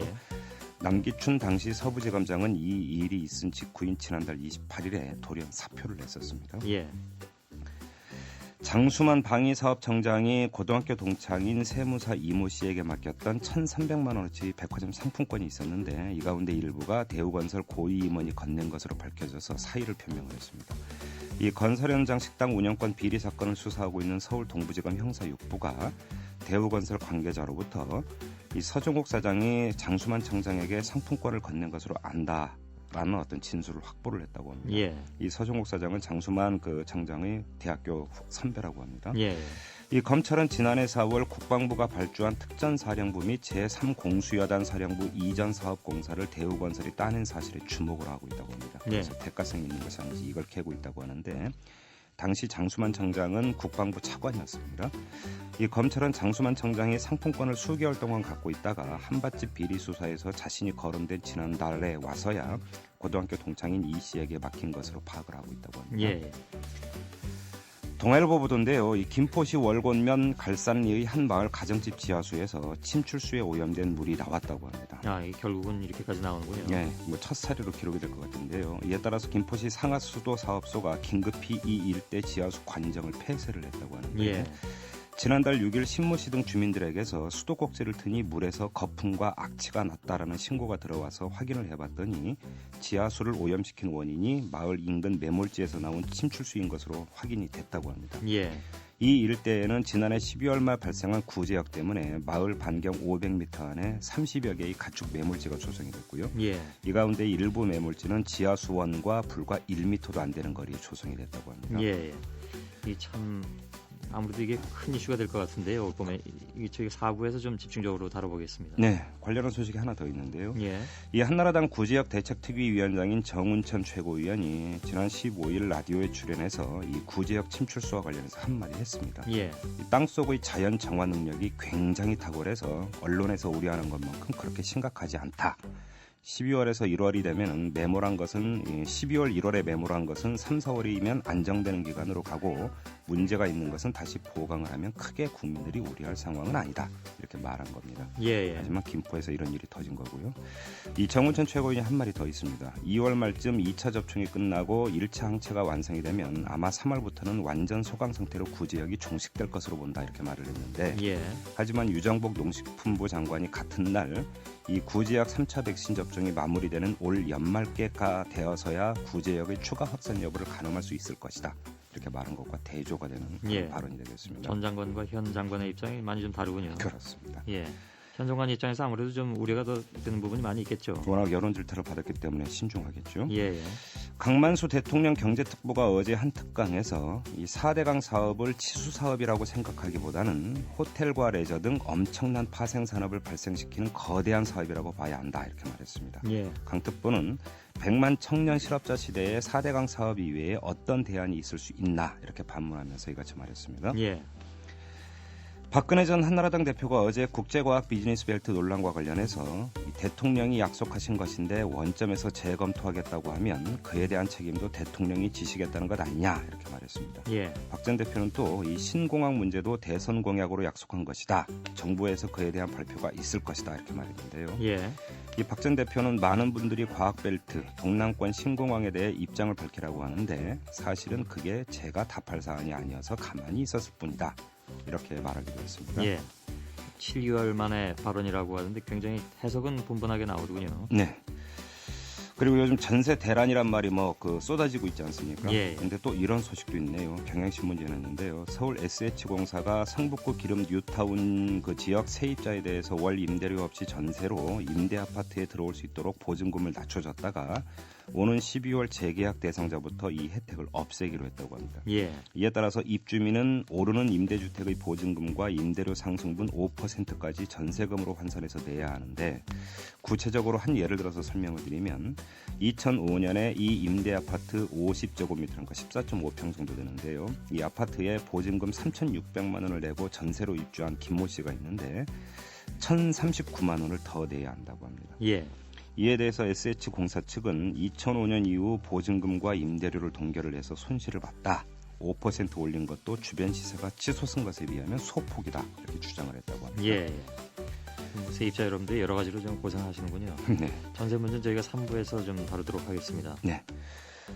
남기춘 당시 서부지검장은 이 일이 있은 직후인 지난달 28일에 돌연 사표를 냈었습니다. 예. 장수만 방위사업청장이 고등학교 동창인 세무사 이모 씨에게 맡겼던 1,300만 원어치 백화점 상품권이 있었는데 이 가운데 일부가 대우건설 고위 임원이 건넨 것으로 밝혀져서 사의를 표명을 했습니다. 이 건설 현장 식당 운영권 비리 사건을 수사하고 있는 서울 동부지검 형사 6부가 대우건설 관계자로부터 이 서종국 사장이 장수만 청장에게 상품권을 건넨 것으로 안다. 라는 어떤 진술을 확보를 했다고 합니다. 예. 이 서종국 사장은 장수만 그 청장의 대학교 선배라고 합니다. 예. 이 검찰은 지난해 4월 국방부가 발주한 특전사령부 및 제3공수여단 사령부 이전 사업 공사를 대우건설이 따낸 사실에 주목을 하고 있다고 합니다. 그래서 대가성이 있는 것이 아닌지 이걸 캐고 있다고 하는데 당시 장수만 청장은 국방부 차관이었습니다. 이 검찰은 장수만 청장이 상품권을 수개월 동안 갖고 있다가 한밭집 비리 수사에서 자신이 거론된 지난달에 와서야 고등학교 동창인 이 씨에게 맡긴 것으로 파악을 하고 있다고 합니다. 예. 동아일보 보도인데요. 이 김포시 월곤면 갈산리의 한 마을 가정집 지하수에서 침출수에 오염된 물이 나왔다고 합니다. 아, 이게 결국은 이렇게까지 나오는군요. 예, 뭐 첫 사례로 기록이 될 것 같은데요. 이에 따라서 김포시 상하수도 사업소가 긴급히 이 일대 지하수 관정을 폐쇄를 했다고 하는데 예. 지난달 6일 신모시 등 주민들에게서 수도꼭지를 트니 물에서 거품과 악취가 났다라는 신고가 들어와서 확인을 해봤더니 지하수를 오염시킨 원인이 마을 인근 매몰지에서 나온 침출수인 것으로 확인이 됐다고 합니다. 예. 이 일대에는 지난해 12월 말 발생한 구제역 때문에 마을 반경 500m 안에 30여 개의 가축 매몰지가 조성이 됐고요. 예. 이 가운데 일부 매몰지는 지하수원과 불과 1m도 안 되는 거리에 조성이 됐다고 합니다. 예. 이 참 아무래도 이게 큰 이슈가 될 것 같은데요. 올 봄에 저희 4부에서 좀 집중적으로 다뤄보겠습니다. 네, 관련한 소식이 하나 더 있는데요. 예. 이 한나라당 구지역 대책특위위원장인 정운천 최고위원이 지난 15일 라디오에 출연해서 이 구지역 침출수와 관련해서 한마디 했습니다. 예. 이 땅속의 자연 정화 능력이 굉장히 탁월해서 언론에서 우려하는 것만큼 그렇게 심각하지 않다. 12월에서 1월이 되면은 매몰한 것은 12월 1월에 매몰한 것은 3, 4월이면 안정되는 기간으로 가고 문제가 있는 것은 다시 보강을 하면 크게 국민들이 우려할 상황은 아니다. 이렇게 말한 겁니다. 예. 하지만 김포에서 이런 일이 터진 거고요. 이 정운천 최고위원이 한 말이 더 있습니다. 2월 말쯤 2차 접종이 끝나고 1차 항체가 완성이 되면 아마 3월부터는 완전 소강 상태로 구지역이 종식될 것으로 본다. 이렇게 말을 했는데 예. 하지만 유정복 농식품부 장관이 같은 날 이 구제약 3차 백신 접종이 마무리되는 올 연말께가 되어서야 구제역의 추가 확산 여부를 가늠할 수 있을 것이다. 이렇게 말한 것과 대조가 되는 예. 발언이 되겠습니다. 전 장관과 현 장관의 입장이 많이 좀 다르군요. 그렇습니다. 예. 현 장관 입장에서 아무래도 좀 우려가 더 되는 부분이 많이 있겠죠. 워낙 여론 질타를 받았기 때문에 신중하겠죠. 예. 강만수 대통령 경제특보가 어제 한 특강에서 이 4대강 사업을 치수 사업이라고 생각하기보다는 호텔과 레저 등 엄청난 파생 산업을 발생시키는 거대한 사업이라고 봐야 한다 이렇게 말했습니다. 예. 강 특보는 100만 청년 실업자 시대에 4대강 사업 이외에 어떤 대안이 있을 수 있나 이렇게 반문하면서 이같이 말했습니다. 예. 박근혜 전 한나라당 대표가 어제 국제과학 비즈니스 벨트 논란과 관련해서 대통령이 약속하신 것인데 원점에서 재검토하겠다고 하면 그에 대한 책임도 대통령이 지시겠다는 것 아니냐 이렇게 말했습니다. 예. 박 전 대표는 또 이 신공항 문제도 대선 공약으로 약속한 것이다. 정부에서 그에 대한 발표가 있을 것이다 이렇게 말했는데요. 예. 이 박 전 대표는 많은 분들이 과학벨트, 동남권 신공항에 대해 입장을 밝히라고 하는데 사실은 그게 제가 답할 사안이 아니어서 가만히 있었을 뿐이다. 이렇게 말하기도 했습니다. 예. 7개월 만에 발언이라고 하는데 굉장히 해석은 분분하게 나오더군요. 네. 그리고 요즘 전세 대란이란 말이 쏟아지고 있지 않습니까? 예. 근데 또 이런 소식도 있네요. 경향신문 전했는데요. 서울 SH공사가 성북구 기름 뉴타운 그 지역 세입자에 대해서 월 임대료 없이 전세로 임대 아파트에 들어올 수 있도록 보증금을 낮춰줬다가 오는 12월 재계약 대상자부터 이 혜택을 없애기로 했다고 합니다. 예. 이에 따라서 입주민은 오르는 임대주택의 보증금과 임대료 상승분 5%까지 전세금으로 환산해서 내야 하는데 구체적으로 한 예를 들어서 설명을 드리면 2005년에 이 임대 아파트 50제곱미터니까 14.5평 정도 되는데요. 이 아파트에 보증금 3,600만 원을 내고 전세로 입주한 김모 씨가 있는데 1,039만 원을 더 내야 한다고 합니다. 예. 이에 대해서 SH공사 측은 2005년 이후 보증금과 임대료를 동결을 해서 손실을 봤다. 5% 올린 것도 주변 시세가 치솟은 것에 비하면 소폭이다. 이렇게 주장을 했다고 합니다. 예. 세입자 여러분들이 여러 가지로 좀 고생하시는군요. 네. 전세 문제는 저희가 3부에서 좀 다루도록 하겠습니다. 네.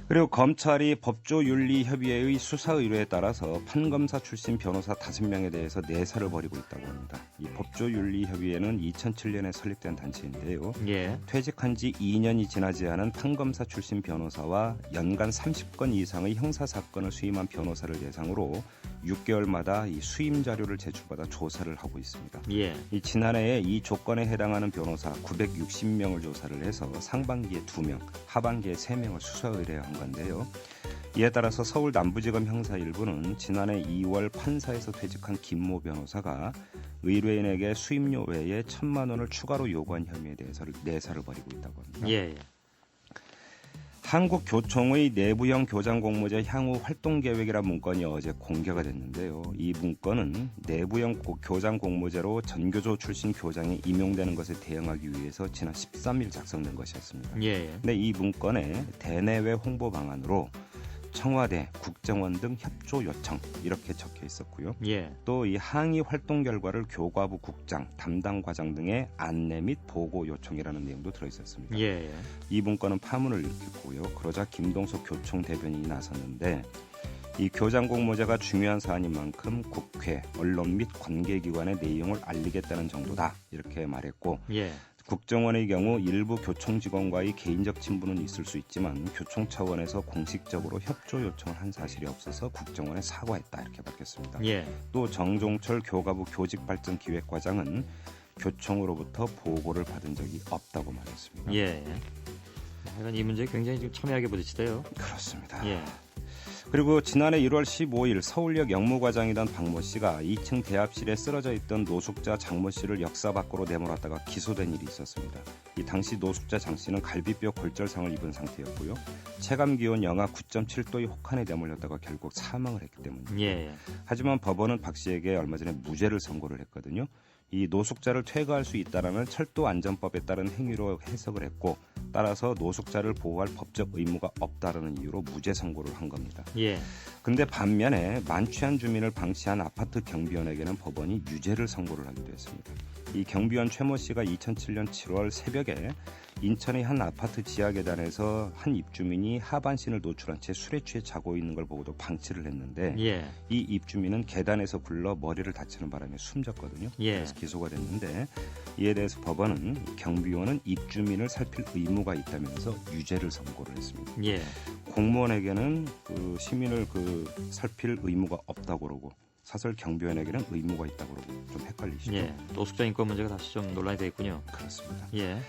그리고 검찰이 법조윤리협의회의 수사 의뢰에 따라서 판검사 출신 변호사 5명에 대해서 내사를 벌이고 있다고 합니다. 이 법조윤리협의회는 2007년에 설립된 단체인데요. 예. 퇴직한 지 2년이 지나지 않은 판검사 출신 변호사와 연간 30건 이상의 형사사건을 수임한 변호사를 대상으로 6개월마다 이 수임 자료를 제출받아 조사를 하고 있습니다. 예. 이 지난해에 이 조건에 해당하는 변호사 960명을 조사를 해서 상반기에 2명, 하반기에 3명을 수사 의뢰한 건데요. 이에 따라서 서울 남부지검 형사 1부는 지난해 2월 판사에서 퇴직한 김모 변호사가 의뢰인에게 수임료 외에 1,000만 원을 추가로 요구한 혐의에 대해서 내사를 벌이고 있다고 합니다. 예. 한국교총의 내부형 교장공모제 향후 활동계획이라는 문건이 어제 공개가 됐는데요. 이 문건은 내부형 교장공모제로 전교조 출신 교장이 임용되는 것에 대응하기 위해서 지난 13일 작성된 것이었습니다. 예. 근데 이 문건에 대내외 홍보 방안으로 청와대, 국정원 등 협조 요청 이렇게 적혀 있었고요. 예. 또 이 항의 활동 결과를 교과부 국장, 담당 과장 등의 안내 및 보고 요청이라는 내용도 들어있었습니다. 예. 이 문건은 파문을 일으켰고요. 그러자 김동석 교총 대변인이 나섰는데 이 교장 공모제가 중요한 사안인 만큼 국회, 언론 및 관계기관의 내용을 알리겠다는 정도다 이렇게 말했고 예. 국정원의 경우 일부 교총 직원과의 개인적 친분은 있을 수 있지만 교총 차원에서 공식적으로 협조 요청을 한 사실이 없어서 국정원에 사과했다 이렇게 밝혔습니다. 예. 또 정종철 교가부 교직발전기획과장은 교총으로부터 보고를 받은 적이 없다고 말했습니다. 예. 하여간 이 문제 굉장히 좀 첨예하게 부딪히대요. 그렇습니다. 예. 그리고 지난해 1월 15일 서울역 영무과장이던 박모 씨가 2층 대합실에 쓰러져 있던 노숙자 장모 씨를 역사 밖으로 내몰았다가 기소된 일이 있었습니다. 이 당시 노숙자 장 씨는 갈비뼈 골절상을 입은 상태였고요. 체감 기온 영하 9.7도의 혹한에 내몰렸다가 결국 사망을 했기 때문입니다. 예. 하지만 법원은 박 씨에게 얼마 전에 무죄를 선고를 했거든요. 이 노숙자를 퇴거할 수 있다라는 철도안전법에 따른 행위로 해석을 했고 따라서 노숙자를 보호할 법적 의무가 없다라는 이유로 무죄 선고를 한 겁니다. 예. 근데 반면에 만취한 주민을 방치한 아파트 경비원에게는 법원이 유죄를 선고를 하기도 했습니다. 이 경비원 최모 씨가 2007년 7월 새벽에 인천의 한 아파트 지하 계단에서 한 입주민이 하반신을 노출한 채 술에 취해 자고 있는 걸 보고도 방치를 했는데 예. 이 입주민은 계단에서 굴러 머리를 다치는 바람에 숨졌거든요. 예. 그래서 기소가 됐는데 이에 대해서 법원은 경비원은 입주민을 살필 의무가 있다면서 유죄를 선고를 했습니다. 예. 공무원에게는 그 시민을 살필 의무가 없다고 그러고 사설 경비원에게는 의무가 있다고 그러고 좀 헷갈리시죠? 예. 노숙자 인권 문제가 다시 좀 논란이 되겠군요. 그렇습니다. 예.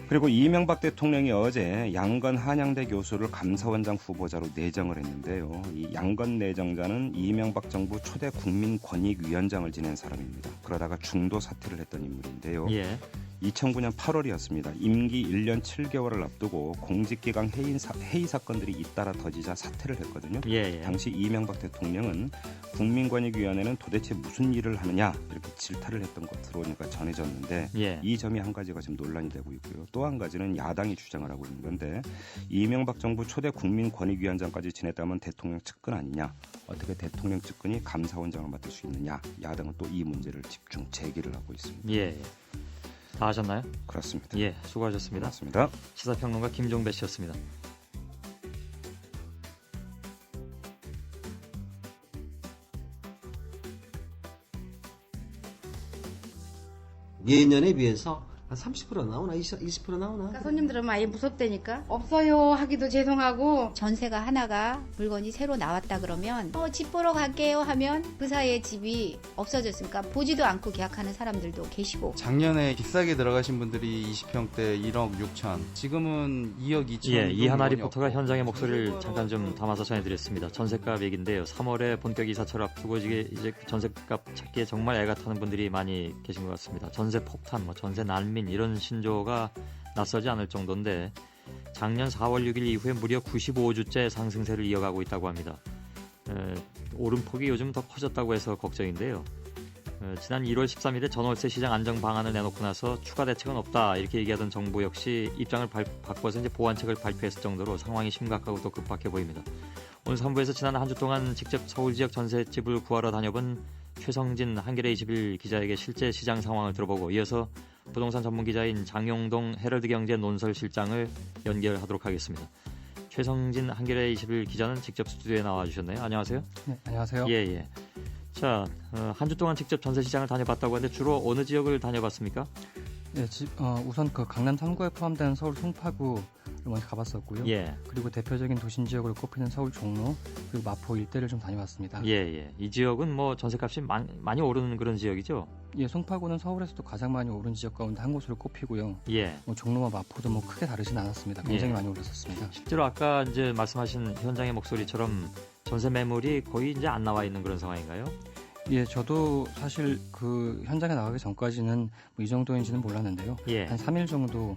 그리고 이명박 대통령이 어제 양건 한양대 교수를 감사원장 후보자로 내정을 했는데요. 이 양건 내정자는 이명박 정부 초대 국민권익위원장을 지낸 사람입니다. 그러다가 중도 사퇴를 했던 인물인데요. 예. 2009년 8월이었습니다. 임기 1년 7개월을 앞두고 공직기강 해이 사건들이 잇따라 터지자 사퇴를 했거든요. 예. 당시 이명박 대통령은 국민권익위원회는 도대체 무슨 일을 하느냐 이렇게 질타를 했던 것으로 전해졌는데 예. 이 점이 한 가지가 지금 논란이 되고 있고요. 또 한 가지는 야당이 주장을 하고 있는 건데 이명박 정부 초대 국민권익위원장까지 지냈다면 대통령 측근 아니냐. 어떻게 대통령 측근이 감사원장을 맡을 수 있느냐. 야당은 또 이 문제를 집중 제기를 하고 있습니다. 예. 다 하셨나요? 그렇습니다. 예, 수고하셨습니다. 고맙습니다. 시사평론가 김종배 씨였습니다. 예년에 비해서 한 30% 나오나 20% 나오나? 그러니까 손님들은 많이 무섭다니까 없어요 하기도 죄송하고 전세가 하나가 물건이 새로 나왔다 그러면 집 보러 갈게요 하면 그 사이에 집이 없어졌으니까 보지도 않고 계약하는 사람들도 계시고 작년에 비싸게 들어가신 분들이 20평대 1억 6천 지금은 2억 2천 예, 이하나 리포터가 현장의 목소리를 잠깐 좀 담아서 전해드렸습니다. 전셋값 얘기인데요. 3월에 본격 이사철 앞두고 이제 전셋값 찾기에 정말 애가 타는 분들이 많이 계신 것 같습니다. 전세 폭탄, 전세 난민 이런 신조어가 낯설지 않을 정도인데 작년 4월 6일 이후에 무려 95주째 상승세를 이어가고 있다고 합니다. 오름폭이 요즘 더 커졌다고 해서 걱정인데요. 지난 1월 13일에 전월세 시장 안정 방안을 내놓고 나서 추가 대책은 없다 이렇게 얘기하던 정부 역시 입장을 바꿔서 이제 보완책을 발표했을 정도로 상황이 심각하고 또 급박해 보입니다. 오늘 3부에서 지난 한 주 동안 직접 서울 지역 전셋집을 구하러 다녀본 최성진 한겨레 21 기자에게 실제 시장 상황을 들어보고 이어서 부동산 전문 기자인 장용동 헤럴드경제 논설실장을 연결하도록 하겠습니다. 최성진 한겨레 21 기자는 직접 스튜디오에 나와주셨네요. 안녕하세요. 네, 안녕하세요. 예. 자, 한 주 동안 직접 전세 시장을 다녀봤다고 하는데 주로 어느 지역을 다녀봤습니까? 네, 우선 그 강남 3구에 포함되는 서울 송파구를 먼저 가봤었고요. 예. 그리고 대표적인 도심 지역으로 꼽히는 서울 종로 그리고 마포 일대를 좀 다녀봤습니다. 예. 이 지역은 뭐 전세값이 많이 오르는 그런 지역이죠? 예, 송파구는 서울에서도 가장 많이 오른 지역 가운데 한 곳으로 꼽히고요. 예. 뭐 종로와 마포도 뭐 크게 다르진 않았습니다. 굉장히 예. 많이 올랐었습니다. 실제로 아까 이제 말씀하신 현장의 목소리처럼 전세 매물이 거의 이제 안 나와 있는 그런 상황인가요? 예, 저도 사실 그 현장에 나가기 전까지는 뭐 이 정도인지는 몰랐는데요. 예. 한 3일 정도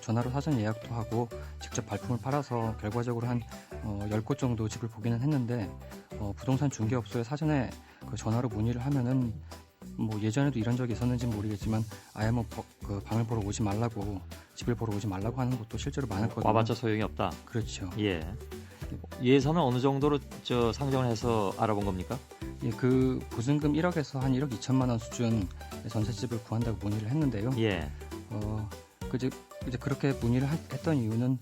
전화로 사전 예약도 하고 직접 발품을 팔아서 결과적으로 한 10곳 정도 집을 보기는 했는데 부동산 중개업소에 사전에 그 전화로 문의를 하면은 뭐 예전에도 이런 적이 있었는지는 모르겠지만 아예 뭐 그 방을 보러 오지 말라고 집을 보러 오지 말라고 하는 것도 실제로 많았거든요. 와봤자 소용이 없다. 그렇죠. 예. 예산은 어느 정도로 상정을 해서 알아본 겁니까? 예, 그 보증금 1억에서 한 1억 2천만 원 수준 전셋집을 구한다고 문의를 했는데요. 예. 이제 그렇게 문의를 했던 이유는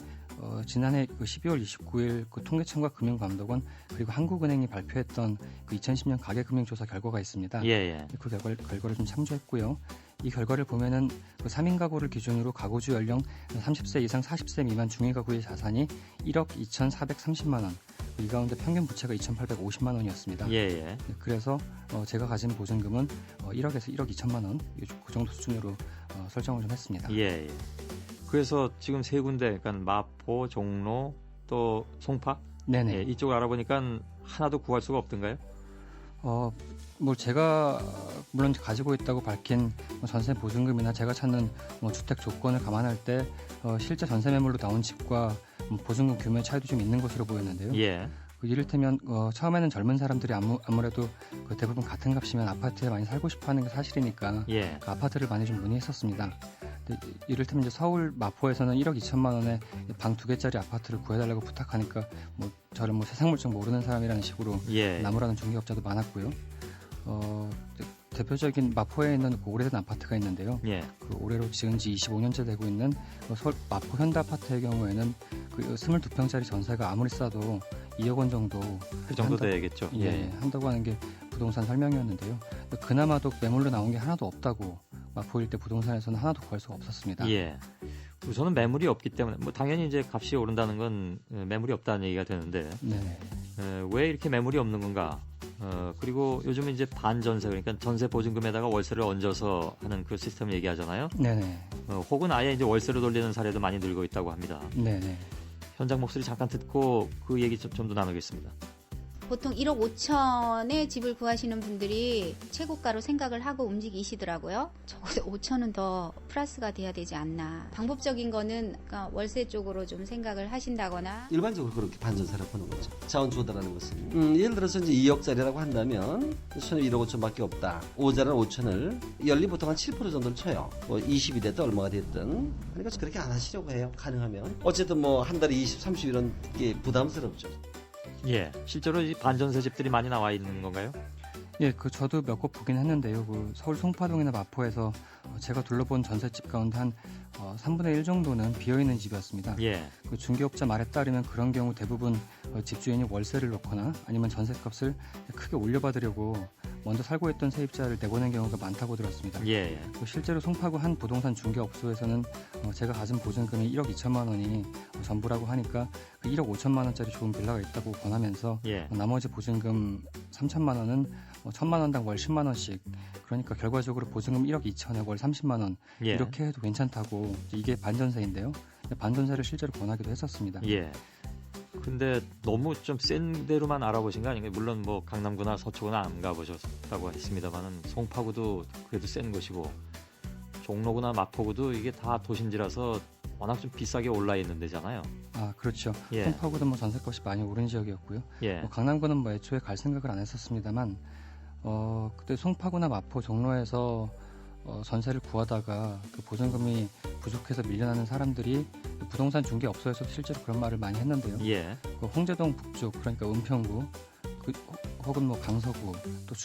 지난해 그 12월 29일 그 통계청과 금융감독원 그리고 한국은행이 발표했던 그 2010년 가계금융조사 결과가 있습니다. 예. 그 결과를 좀 참조했고요. 이 결과를 보면은 그 3인 가구를 기준으로 가구주 연령 30세 이상 40세 미만 중위 가구의 자산이 1억 2,430만 원. 이 가운데 평균 부채가 2,850만 원이었습니다. 예. 그래서 제가 가진 보증금은 1억에서 1억 2천만 원, 그 정도 수준으로 설정을 좀 했습니다. 예. 그래서 지금 세 군데, 그러니까 마포, 종로, 또 송파, 네네. 예, 이쪽을 알아보니까 하나도 구할 수가 없던가요? 뭐 제가 물론 가지고 있다고 밝힌 전세 보증금이나 제가 찾는 주택 조건을 감안할 때 실제 전세 매물로 나온 집과 보증금 규모의 차이도 좀 있는 것으로 보였는데요. 예. 이를테면 처음에는 젊은 사람들이 아무래도 그 대부분 같은 값이면 아파트에 많이 살고 싶어하는 게 사실이니까 예. 그 아파트를 많이 좀 문의했었습니다. 이를테면 이제 서울 마포에서는 1억 2천만 원에 방 2개짜리 아파트를 구해달라고 부탁하니까 뭐 저를 뭐 세상 물정 모르는 사람이라는 식으로 예. 나무라는 중개업자도 많았고요. 대표적인 마포에 있는 그 오래된 아파트가 있는데요. 예. 그 올해로 지은 지 25년째 되고 있는 서울 마포 현대아파트의 경우에는 그 22평짜리 전세가 아무리 싸도 2억 원 정도 그 정도 돼야겠죠. 예, 한다고 하는 게 부동산 설명이었는데요. 그나마도 매물로 나온 게 하나도 없다고 마포 일대 부동산에서는 하나도 구할 수가 없었습니다. 예. 우선은 매물이 없기 때문에 뭐 당연히 이제 값이 오른다는 건 매물이 없다는 얘기가 되는데 왜 이렇게 매물이 없는 건가? 그리고 요즘은 이제 반전세 그러니까 전세 보증금에다가 월세를 얹어서 하는 그 시스템을 얘기하잖아요. 네네. 혹은 아예 이제 월세로 돌리는 사례도 많이 늘고 있다고 합니다. 네네. 현장 목소리 잠깐 듣고 그 얘기 좀 더 나누겠습니다. 보통 1억 5천에 집을 구하시는 분들이 최고가로 생각을 하고 움직이시더라고요. 적어도 5천은 더 플러스가 돼야 되지 않나. 방법적인 거는 그러니까 월세 쪽으로 좀 생각을 하신다거나. 일반적으로 그렇게 반전세라고 보는 거죠. 자원주거다라는 것은. 예를 들어서 이제 2억짜리라고 한다면 손에 1억 5천밖에 없다. 5자는 5천을 연리 보통 한 7% 정도를 쳐요. 뭐 20이 됐든 얼마가 됐든. 그러니까 그렇게 안 하시려고 해요. 가능하면. 어쨌든 뭐 한 달에 20, 30 이런 게 부담스럽죠. 예, 실제로 이 반전세 집들이 많이 나와 있는 건가요? 예, 저도 몇 곳 보긴 했는데요. 그 서울 송파동이나 마포에서 제가 둘러본 전셋집 가운데 한 3분의 1 정도는 비어있는 집이었습니다. 예. 그 중개업자 말에 따르면 그런 경우 대부분 집주인이 월세를 넣거나 아니면 전셋값을 크게 올려받으려고 먼저 살고 있던 세입자를 내보낸 경우가 많다고 들었습니다. 예. 실제로 송파구 한 부동산 중개업소에서는 제가 가진 보증금이 1억 2천만 원이 전부라고 하니까 그 1억 5천만 원짜리 좋은 빌라가 있다고 권하면서 나머지 보증금 3천만 원은 1천만 원당 월 10만 원씩 그러니까 결과적으로 보증금 1억 2천에 월 30만 원 이렇게 해도 괜찮다고 이게 반전세인데요. 반전세를 실제로 권하기도 했었습니다. 예. 근데 너무 좀 센 데로만 알아보신 거 아닌가요? 물론 뭐 강남구나 서초구나 안 가보셨다고 했습니다만은 송파구도 그래도 센 것이고 종로구나 마포구도 이게 다 도심지라서 워낙 좀 비싸게 올라 있는 데잖아요. 아, 그렇죠. 예. 송파구도 뭐 전셋값이 많이 오른 지역이었고요. 예. 강남구는 뭐 애초에 갈 생각을 안 했었습니다만 그때 송파구나 마포 종로에서 전세를 구하다가 그 보증금이 부족해서 밀려나는 사람들이 부동산 중개업소에서 실제로 그런 말을 많이 했는데요. 예. 그 홍제동 북쪽, 그러니까 은평구, 혹은 뭐 강서구, 또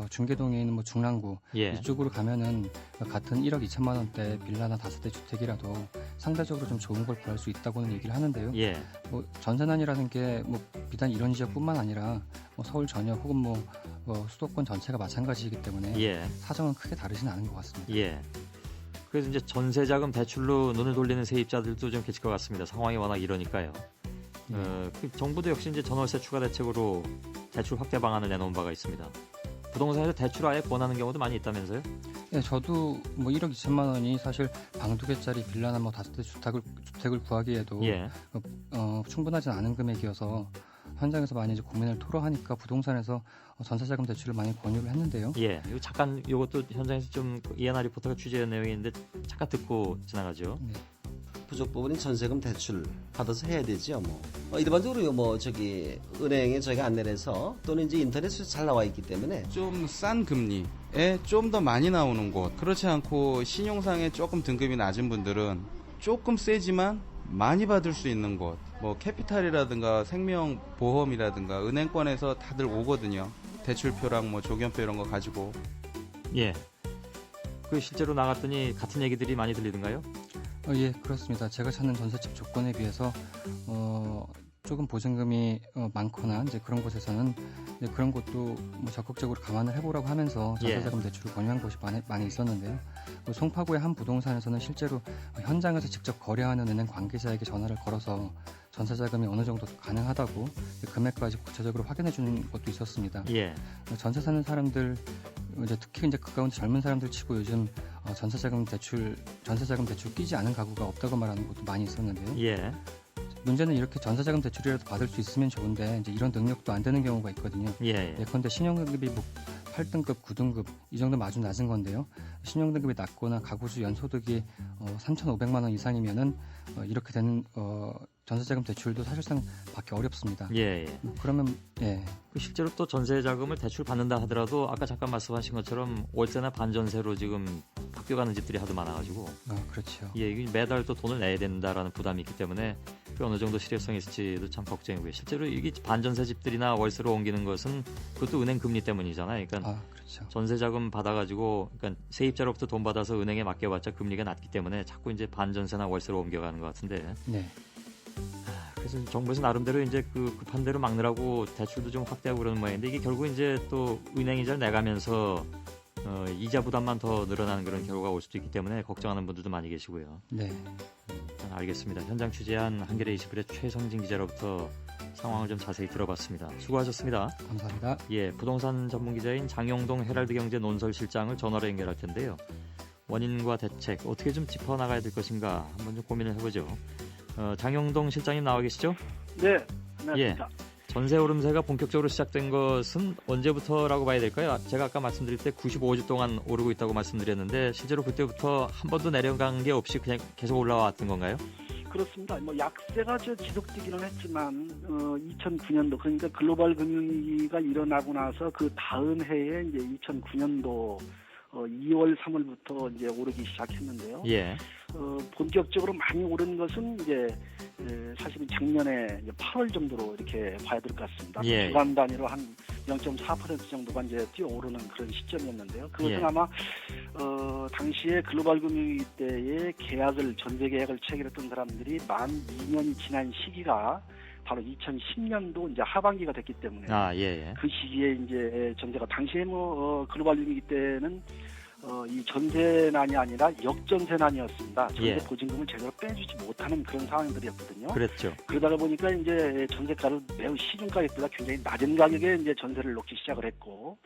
중계동에 있는 뭐 중랑구 예. 이쪽으로 가면은 같은 1억 2천만 원대 빌라나 다세대 주택이라도 상대적으로 좀 좋은 걸 구할 수 있다고는 얘기를 하는데요. 예. 뭐 전세난이라는 게 뭐 비단 이런 지역뿐만 아니라 뭐 서울 전역 혹은 뭐 수도권 전체가 마찬가지이기 때문에 예. 사정은 크게 다르지는 않은 것 같습니다. 예. 그래서 이제 전세자금 대출로 눈을 돌리는 세입자들도 좀 계실 것 같습니다. 상황이 워낙 이러니까요. 그 정부도 역시 이제 전월세 추가 대책으로 대출 확대 방안을 내놓은 바가 있습니다. 부동산에서 대출 아예 권하는 경우도 많이 있다면서요? 네, 저도 뭐 1억 2천만 원이 사실 방 2개짜리 빌라나 뭐 다세대 주택을 구하기에도 예. 충분하지 않은 금액이어서 현장에서 많이 이제 고민을 토로하니까 부동산에서 전세자금 대출을 많이 권유를 했는데요. 예, 이거 잠깐 이것도 현장에서 좀 이하나 리포터가 취재한 내용인데 잠깐 듣고 지나가죠. 네. 부족 부분인 전세금 대출 받아서 해야 되죠. 일반적으로 은행에 저희가 안내를 해서 또는 이제 인터넷에서 잘 나와 있기 때문에 좀 싼 금리에 좀 더 많이 나오는 곳, 그렇지 않고 신용상에 조금 등급이 낮은 분들은 조금 세지만 많이 받을 수 있는 곳, 뭐 캐피탈이라든가 생명보험이라든가 은행권에서 다들 오거든요. 대출표랑 뭐 조견표 이런 거 가지고. 예. 그 실제로 나갔더니 같은 얘기들이 많이 들리던가요? 예, 그렇습니다. 제가 찾는 전세집 조건에 비해서 조금 보증금이 많거나 이제 그런 곳에서는 이제 그런 것도 뭐 적극적으로 감안을 해보라고 하면서 전세자금 대출을 권유한 곳이 많이 있었는데요. 송파구의 한 부동산에서는 실제로 현장에서 직접 거래하는 은행 관계자에게 전화를 걸어서 전세자금이 어느 정도 가능하다고 금액까지 구체적으로 확인해 주는 것도 있었습니다. 예. 전세 사는 사람들, 특히 이제 그 가운데 젊은 사람들 치고 요즘 전세자금 대출 끼지 않은 가구가 없다고 말하는 것도 많이 있었는데요. 예. 문제는 이렇게 전세자금 대출이라도 받을 수 있으면 좋은데 이제 이런 능력도 안 되는 경우가 있거든요. 예. 예컨대 신용등급이 뭐 8등급, 9등급 이 정도면 아주 낮은 건데요. 신용등급이 낮거나 가구주 연소득이 3,500만 원 이상이면은 이렇게 되는 전세자금 대출도 사실상 받기 어렵습니다. 예. 그러면 예. 실제로 또 전세자금을 대출 받는다 하더라도 아까 잠깐 말씀하신 것처럼 월세나 반전세로 지금 바뀌어가는 집들이 하도 많아가지고. 그렇죠. 예, 이게 매달 또 돈을 내야 된다라는 부담이 있기 때문에 그 어느 정도 실효성이 있을지도 참 걱정이고요. 실제로 이게 반전세 집들이나 월세로 옮기는 것은 그것도 은행 금리 때문이잖아요. 그러니까 그렇죠. 전세자금 받아가지고 그러니까 세입자로부터 돈 받아서 은행에 맡겨봤자 금리가 낮기 때문에 자꾸 이제 반전세나 월세로 옮겨가는 것 같은데. 네. 그래서 정부에서 나름대로 이제 그 급한 대로 막느라고 대출도 좀 확대하고 그러는 모양인데 이게 결국 이제 또 은행 이자를 내가면서 이자 부담만 더 늘어나는 그런 결과가 올 수도 있기 때문에 걱정하는 분들도 많이 계시고요. 네. 알겠습니다. 현장 취재한 한겨레 21의 최성진 기자로부터 상황을 좀 자세히 들어봤습니다. 수고하셨습니다. 감사합니다. 예, 부동산 전문 기자인 장용동 헤럴드경제 논설실장을 전화로 연결할 텐데요. 원인과 대책 어떻게 좀 짚어나가야 될 것인가 한번 좀 고민을 해보죠. 장용동 실장님 나와 계시죠? 네, 안녕하십니까. 예, 전세 오름세가 본격적으로 시작된 것은 언제부터라고 봐야 될까요? 제가 아까 말씀드릴 때 95주 동안 오르고 있다고 말씀드렸는데 실제로 그때부터 한 번도 내려간 게 없이 그냥 계속 올라왔던 건가요? 그렇습니다. 뭐 약세가 지속되기는 했지만 2009년도 그러니까 글로벌 금융위기가 일어나고 나서 그 다음 해에 이제 2009년도 2월, 3월부터 이제 오르기 시작했는데요. 예. 본격적으로 많이 오른 것은 이제 사실은 작년에 이제 8월 정도로 이렇게 봐야 될 것 같습니다. 예. 주간 단위로 한 0.4% 정도가 이제 뛰어오르는 그런 시점이었는데요. 그것은 예. 아마 당시에 글로벌 금융위기 때에 전세 계약을 체결했던 사람들이 만 2년이 지난 시기가 바로 2010년도 이제 하반기가 됐기 때문에 예. 그 시기에 이제 전세가 당시에 글로벌 위기 때는 이 전세난이 아니라 역전세난이었습니다. 전세 예. 보증금을 제대로 빼주지 못하는 그런 상황들이었거든요. 그랬죠. 그러다 보니까 이제 전세가를 매우 시중 가격보다 굉장히 낮은 가격에 이제 전세를 놓기 시작을 했고,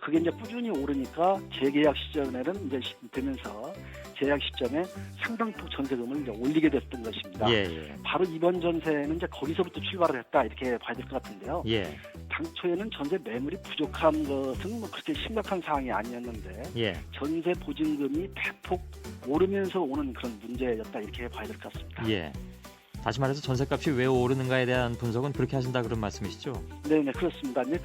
그게 이제 꾸준히 오르니까 재계약 시점에는 이제 되면서 재계약 시점에 상당폭 전세금을 이제 올리게 됐던 것입니다. 예. 바로 이번 전세는 이제 거기서부터 출발을 했다 이렇게 봐야 될 것 같은데요. 예. 당초에는 전세 매물이 부족한 것은 뭐 그렇게 심각한 상황이 아니었는데 예. 전세 보증금이 대폭 오르면서 오는 그런 문제였다 이렇게 봐야 될 것 같습니다. 예. 다시 말해서 전셋값이 왜 오르는가에 대한 분석은 그렇게 하신다 그런 말씀이시죠? 네, 그렇습니다. 이제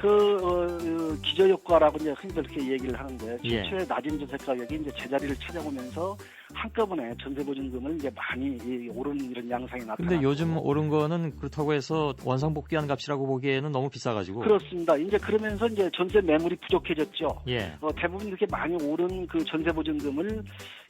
기저효과라고 이제 흔히 그렇게 얘기를 하는데 최초의 낮은 전세 가격이 이제 제자리를 찾아오면서 한꺼번에 전세보증금을 이제 많이 오른 이런 양상이 나타났고. 근데 요즘 오른 거는 그렇다고 해서 원상복귀한 값이라고 보기에는 너무 비싸가지고. 그렇습니다. 이제 그러면서 이제 전세 매물이 부족해졌죠. 예. 대부분 이렇게 많이 오른 그 전세보증금을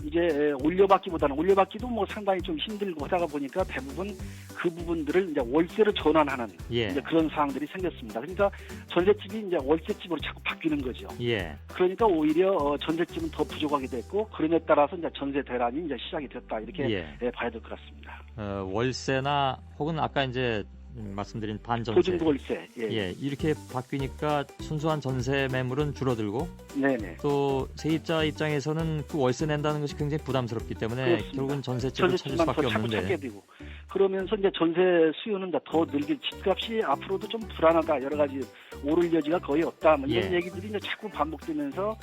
이제 올려받기도 뭐 상당히 좀 힘들고 하다가 보니까 대부분 그 부분들을 이제 월세로 전환하는 이제 그런 상황들이 생겼습니다. 그러니까 전셋집이 이제 월세집으로 자꾸 바뀌는 거죠. 예. 그러니까 오히려 전셋집은 더 부족하게 됐고 그럼에 따라서 이제 전세 대란이 이제 시작이 됐다 이렇게 봐야 될 것 같습니다. 월세나 혹은 아까 이제 말씀드린 반전세, 보증부 월세, 이렇게 바뀌니까 순수한 전세 매물은 줄어들고, 네네. 또 세입자 입장에서는 그 월세 낸다는 것이 굉장히 부담스럽기 때문에 그렇습니다. 결국은 전셋집을 찾을 수밖에 없는데. 찾게 되고. 그러면서 이제 전세 수요는 더 늘게 집값이 앞으로도 좀 불안하다 여러 가지 오를 여지가 거의 없다 뭐 이런 얘기들이 이제 자꾸 반복되면서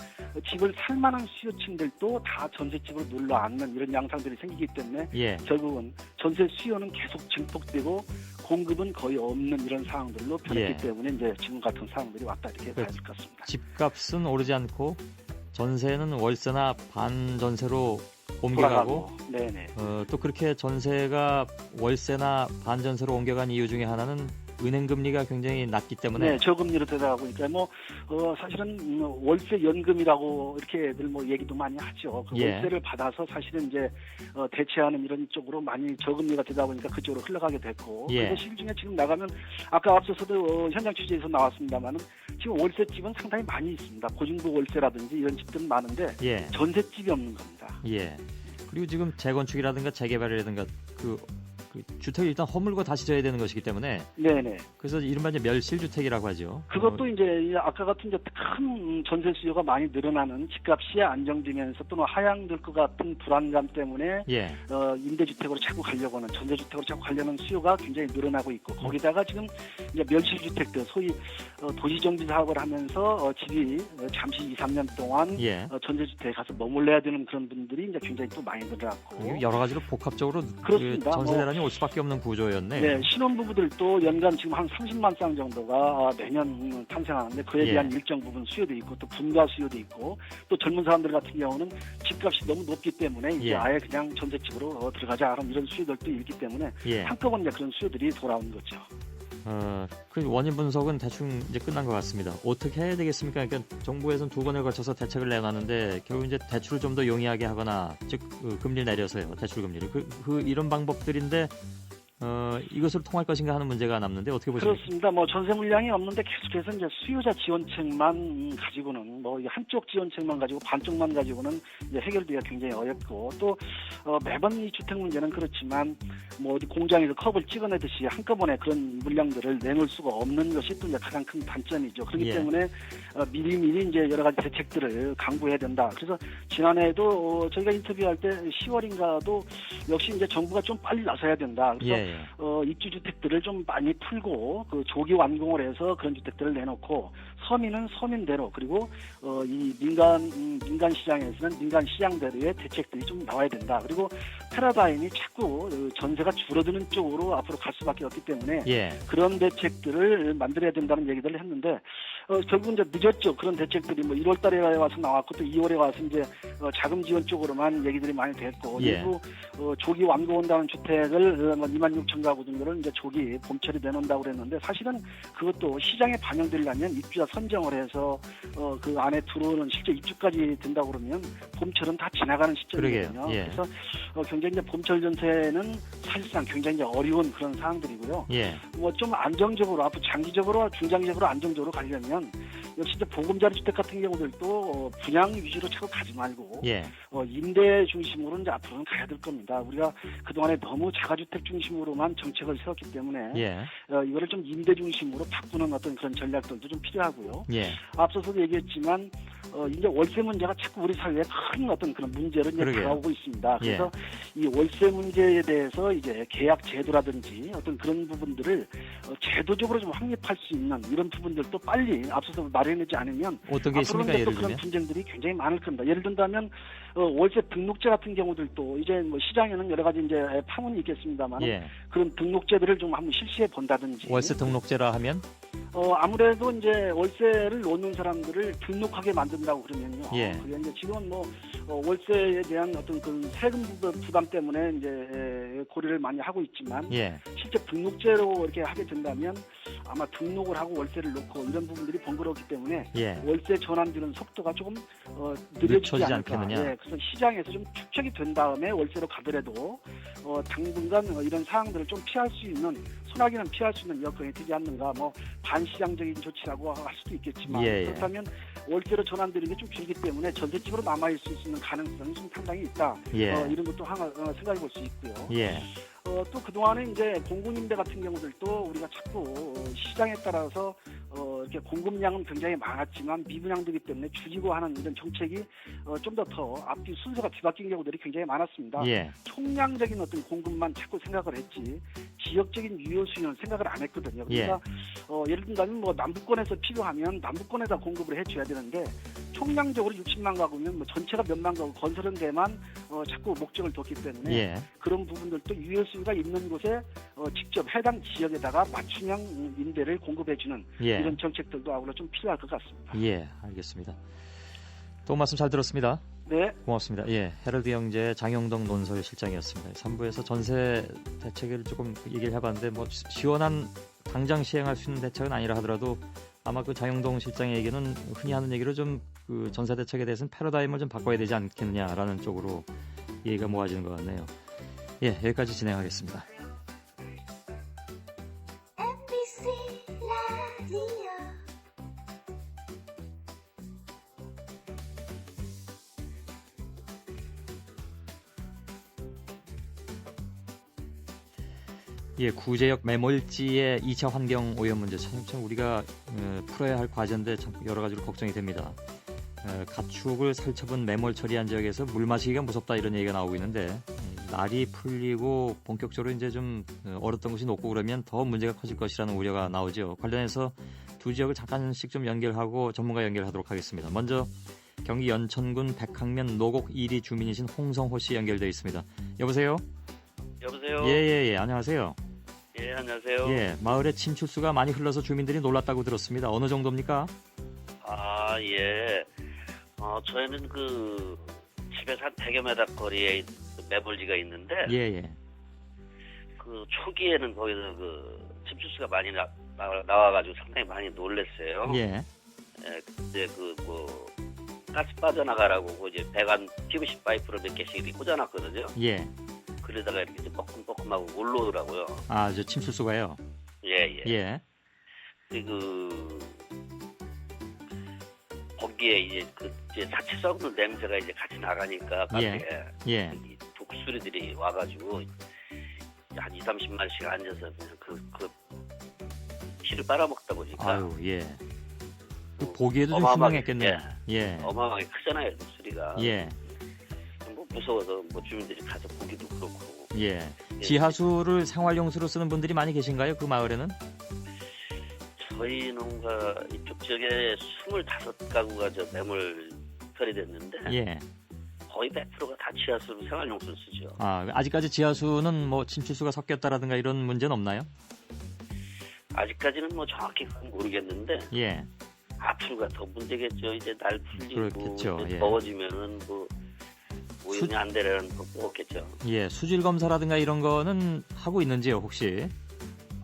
집을 살 만한 수요층들도 다 전셋집으로 눌러 앉는 이런 양상들이 생기기 때문에 결국은 전세 수요는 계속 증폭되고 공급은 거의 없는 이런 상황들로 변했기 때문에 이제 지금 같은 상황들이 왔다 이렇게 봐야 될 것 같습니다. 집값은 오르지 않고 전세는 월세나 반전세로 옮겨가고, 네네. 또 그렇게 전세가 월세나 반전세로 옮겨간 이유 중에 하나는 은행 금리가 굉장히 낮기 때문에 저금리로 되다 보니까 사실은 월세 연금이라고 이렇게들 얘기도 많이 하죠. 그 월세를 받아서 사실은 이제 대체하는 이런 쪽으로 많이 저금리가 되다 보니까 그쪽으로 흘러가게 됐고 그래서 실중에 지금 나가면 아까 앞서서도 현장 취재에서 나왔습니다만은 지금 월세집은 상당히 많이 있습니다. 고층부 월세라든지 이런 집들은 많은데 전셋집이 없는 겁니다. 그리고 지금 재건축이라든가 재개발이라든가 그 주택을 일단 허물고 다시 져야 되는 것이기 때문에 그래서 이른바 이제 멸실주택이라고 하죠. 그것도 이제 아까 같은 이제 큰 전세 수요가 많이 늘어나는 집값이 안정되면서 또는 하향될 것 같은 불안감 때문에 임대주택으로 자꾸 가려고 하는 전세주택으로 자꾸 가려는 수요가 굉장히 늘어나고 있고 거기다가 지금 이제 멸실주택들 소위 도시정비 사업을 하면서 집이 잠시 2, 3년 동안 전세주택에 가서 머물러야 되는 그런 분들이 이제 굉장히 또 많이 늘어났고 여러 가지로 복합적으로 그렇습니다. 전세 대란이 올 수밖에 없는 구조였네. 네, 신혼부부들도 연간 지금 한 30만 쌍 정도가 매년 탄생하는데 그에 대한 일정 부분 수요도 있고 또 분가 수요도 있고 또 젊은 사람들 같은 경우는 집값이 너무 높기 때문에 이제 아예 그냥 전셋집으로 들어가자 하는 이런 수요들도 있기 때문에 한꺼번에 그런 수요들이 돌아오는 거죠. 그 원인 분석은 대충 이제 끝난 것 같습니다. 어떻게 해야 되겠습니까? 그러니까 정부에서는 2번에 걸쳐서 대책을 내놨는데 결국 이제 대출을 좀 더 용이하게 하거나 즉 금리를 내려서요. 대출 금리를 이런 방법들인데 이것으로 통할 것인가 하는 문제가 남는데 어떻게 보십니까? 그렇습니다. 전세 물량이 없는데 계속해서 이제 수요자 지원책만 가지고는 한쪽 지원책만 가지고 반쪽만 가지고는 이제 해결되기가 굉장히 어렵고 또 매번 이 주택 문제는 그렇지만 어디 공장에서 컵을 찍어내듯이 한꺼번에 그런 물량들을 내놓을 수가 없는 것이 또 이제 가장 큰 단점이죠. 그렇기 때문에 미리미리 이제 여러 가지 대책들을 강구해야 된다. 그래서 지난해에도 저희가 인터뷰할 때 10월인가도 역시 이제 정부가 좀 빨리 나서야 된다. 그래서 입주주택들을 좀 많이 풀고 조기 완공을 해서 그런 주택들을 내놓고 서민은 서민대로 그리고 이 민간 시장에서는 민간 시장대로의 대책들이 좀 나와야 된다. 그리고 패러다임이 자꾸 전세가 줄어드는 쪽으로 앞으로 갈 수밖에 없기 때문에 그런 대책들을 만들어야 된다는 얘기들을 했는데 결국 이제 늦었죠. 그런 대책들이 1월달에 와서 나왔고 또 2월에 와서 이제 자금 지원 쪽으로만 얘기들이 많이 됐고 일부 조기 완공한다는 주택을 26,000가구 정도를 이제 조기 봄철에 내놓는다고 그랬는데 사실은 그것도 시장에 반영되려면 입주자 선정을 해서 그 안에 들어오는 실제 입주까지 된다고 그러면 봄철은 다 지나가는 시점이거든요. 그래서 굉장히 이제 봄철 전세는 사실상 굉장히 이제 어려운 그런 상황들이고요. 좀 안정적으로 앞으로 장기적으로 중장기적으로 안정적으로 가려면 역시 이제 보금자리 주택 같은 경우들도 분양 위주로 자꾸 가지 말고 임대 중심으로 이제 앞으로는 가야 될 겁니다. 우리가 그동안에 너무 자가주택 중심으로만 정책을 세웠기 때문에 이거를 좀 임대 중심으로 바꾸는 어떤 그런 전략들도 좀 필요하고요. 앞서서도 얘기했지만 이제 월세 문제가 자꾸 우리 사회에 큰 어떤 그런 문제를 이제 그러게요. 다가오고 있습니다. 예. 그래서 이 월세 문제에 대해서 이제 계약 제도라든지 어떤 그런 부분들을 제도적으로 좀 확립할 수 있는 이런 부분들도 빨리 앞서서 마련하지 않으면 어떤 게 있습니까? 앞으로는 또 예를 그런 들면? 분쟁들이 굉장히 많을 겁니다. 예를 든다면 월세 등록제 같은 경우들도 이제 뭐 시장에는 여러 가지 이제 파문이 있겠습니다만 예. 그런 등록제들을 좀 한번 실시해 본다든지. 월세 등록제라 하면 아무래도 이제 월세를 놓는 사람들을 등록하게 만든다고 그러면요. 예. 그게 이제 지금은 뭐 월세에 대한 어떤 그 세금 부담 때문에 이제 고려를 많이 하고 있지만 예. 실제 등록제로 이렇게 하게 된다면 아마 등록을 하고 월세를 놓고 이런 부분들이 번거롭기 때문에 예. 월세 전환되는 속도가 조금 느려지지 늦춰지지 않을까. 않겠느냐? 예, 그래서 시장에서 좀 축적이 된 다음에 월세로 가더라도 당분간 이런 사항들을 좀 피할 수 있는 소나기는 피할 수 있는 여건이 되지 않는가. 뭐 반시장적인 조치라고 할 수도 있겠지만 예. 그렇다면 월세로 전환되는 게 좀 길기 때문에 전세집으로 남아있을 수 있는 가능성이 좀 상당히 있다. 예. 이런 것도 하나 생각해 볼 수 있고요. 예. 또 그동안에 이제 공군임대 같은 경우들도 우리가 자꾸 시장에 따라서 이렇게 공급량은 굉장히 많았지만 미분양되기 때문에 줄이고 하는 이런 정책이 좀 더 앞뒤 순서가 뒤바뀐 경우들이 굉장히 많았습니다. 예. 총량적인 어떤 공급만 자꾸 생각을 했지 지역적인 유효 수요는 생각을 안 했거든요. 그러니까 예를 들면 뭐 남부권에서 필요하면 남부권에다 공급을 해줘야 되는데 총량적으로 60만 가구면 뭐 전체가 몇만 가구 건설한 데만 자꾸 목적을 뒀기 때문에 예. 그런 부분들도 유효 수요가 있는 곳에 직접 해당 지역에다가 맞춤형 임대를 공급해주는 예. 이런 정책들도 아울러 좀 필요할 것 같습니다. 예, 알겠습니다. 또 말씀 잘 들었습니다. 네. 고맙습니다. 예, 헤럴드 영재 장영동 논설실장이었습니다. 3부에서 전세 대책을 조금 얘기를 해봤는데 뭐 시원한 당장 시행할 수 있는 대책은 아니라 하더라도 아마 그 장영동 실장의 얘기는 흔히 하는 얘기로 좀 그 전세 대책에 대해서는 패러다임을 좀 바꿔야 되지 않겠느냐라는 쪽으로 얘기가 모아지는 것 같네요. 예, 여기까지 진행하겠습니다. 예, 구제역 매몰지의 2차 환경 오염 문제 참 우리가 풀어야 할 과제인데 참 여러 가지로 걱정이 됩니다. 가축을 살처분 매몰 처리한 지역에서 물 마시기가 무섭다 이런 얘기가 나오고 있는데 날이 풀리고 본격적으로 이제 좀 얼었던 곳이 녹고 그러면 더 문제가 커질 것이라는 우려가 나오죠. 관련해서 두 지역을 잠깐씩 좀 연결하고 전문가 연결하도록 하겠습니다. 먼저 경기 연천군 백항면 노곡 1리 주민이신 홍성호 씨 연결되어 있습니다. 여보세요? 여보세요? 예, 안녕하세요. 예, 안녕하세요. 예, 마을에 침출수가 많이 흘러서 주민들이 놀랐다고 들었습니다. 어느 정도입니까? 아, 예. 저희는 그 집에서 한 100여 미터 거리에 매몰지가 있는데 예. 그 초기에는 거기서 그 침출수가 많이 나와가지고 상당히 많이 놀랐어요. 예. 예, 그때 그 뭐 가스 빠져나가라고 그 이제 배관 PVC 파이프를 몇 개씩 이렇게 꽂아놨거든요. 예. 그러다가 이렇게 좀 뻐끔뻐끔하고 올라오더라고요. 아, 저 침출수가요? 예. 거기에 이제 그 이제 사치 썩는 냄새가 이제 같이 나가니까 밖에 예. 독수리들이 와가지고 한 20-30마리씩 앉아서 그냥 그 피를 빨아먹다 보니까 아유, 예. 그 보기에도 좀 어마어마하게, 흉흉했겠네요. 예. 어마어마하게 크잖아요, 독수리가. 예. 뭐 무서워서 뭐 주민들이 가서 보기도 그렇고. 예. 지하수를 생활용수로 쓰는 분들이 많이 계신가요? 그 마을에는? 저희 농가 이쪽 지역에 25가구가 저 매몰 처리됐는데 예. 거의 100%가 다 지하수로 생활용수를 쓰죠. 아, 아직까지 지하수는 뭐 침출수가 섞였다라든가 이런 문제는 없나요? 아직까지는 뭐 정확히 모르겠는데 예. 앞으로가 더 문제겠죠. 이제 날 풀리고 그렇겠죠. 이제 예. 더워지면은 뭐 오염이 안 되려는 법도 없겠죠. 예, 수질 검사라든가 이런 거는 하고 있는지요, 혹시?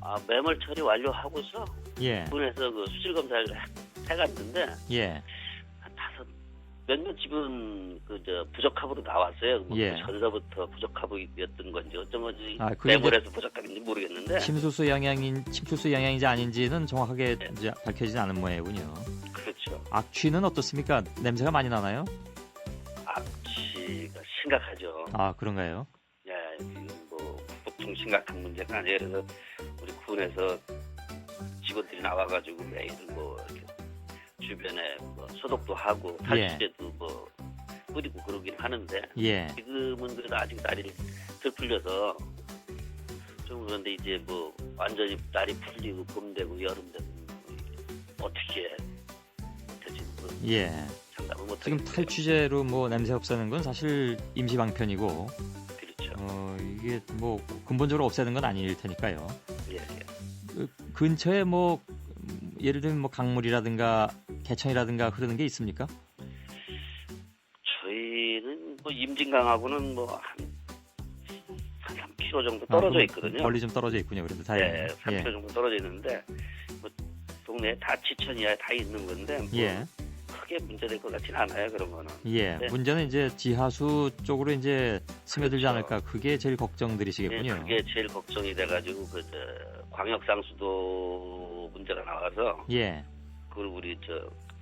아, 매몰 처리 완료하고서 예. 군에서 그 수질 검사를 해갔는데 예. 몇몇 집은 그 부적합으로 나왔어요. 뭐 예. 전서부터 부적합이었던 건지 어쩐 건지 그게 매몰에서 부적합인지 모르겠는데 침출수 영향인지 아닌지는 정확하게 이제 밝혀지지 않은 모양이군요. 그렇죠. 악취는 어떻습니까? 냄새가 많이 나나요? 악취가 심각하죠. 아, 그런가요? 예, 지금 뭐 보통 심각한 문제가 아니에요. 그래서 우리 군에서 직원들이 나와가지고 매일 뭐 이렇게 주변에 뭐 소독도 하고 탈취제도 뭐 뿌리고 그러긴 하는데 지금은 그래도 아직 날이 덜 풀려서 좀 그런데 이제 뭐 완전히 날이 풀리고 봄 되고 여름 되고 어떻게 되지? 장담은 못. 지금 탈취제로 뭐 냄새 없애는 건 사실 임시 방편이고. 그렇죠. 이게 뭐 근본적으로 없애는 건 아닐 테니까요. 예. 근처에 뭐 예를 들면 뭐 강물이라든가 개천이라든가 흐르는 게 있습니까? 저희는 뭐 임진강하고는 뭐 한 3km 정도 떨어져 있거든요. 멀리 좀 떨어져 있군요. 그래도 다행히. 3km 정도 떨어져 있는데 뭐 동네에 다 지천이야 다 있는 건데 뭐 크게 문제될 것 같지는 않아요. 그런 거는. 문제는 이제 지하수 쪽으로 이제 스며들지 않을까. 그게 제일 걱정들이시겠군요. 그게 제일 걱정이 돼가지고 그 광역상수도 문제가 나와서 그걸 우리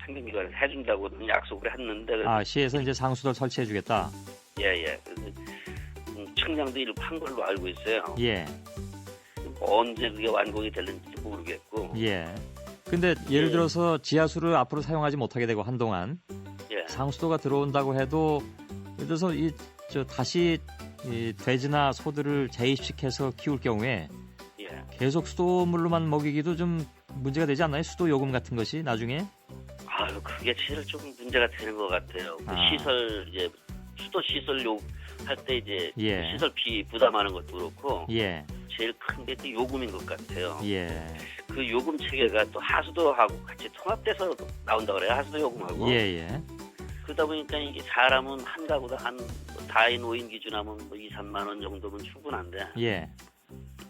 행정기관에서 해준다고 약속을 했는데. 시에서 이제 상수도를 설치해주겠다. 그래서 측량도 일부 한 걸로 알고 있어요. 언제 그게 완공이 될는지 모르겠고. 근데 예를 들어서 지하수를 앞으로 사용하지 못하게 되고 한동안 상수도가 들어온다고 해도 예를 들어서 다시 이 돼지나 소들을 재입식해서 키울 경우에 계속 수도물로만 먹이기도 좀 문제가 되지 않나요? 수도 요금 같은 것이 나중에? 그게 제일 좀 문제가 되는 것 같아요. 그 시설 이제 수도 시설 할 때 이제 시설비 부담하는 것도 그렇고 제일 큰 게 또 요금인 것 같아요. 그 요금 체계가 또 하수도하고 같이 통합돼서 나온다 그래요. 하수도 요금하고. 그러다 보니까 이게 사람은 한 가구당 한 4인 5인 기준하면 뭐 2, 3만 원 정도면 충분한데.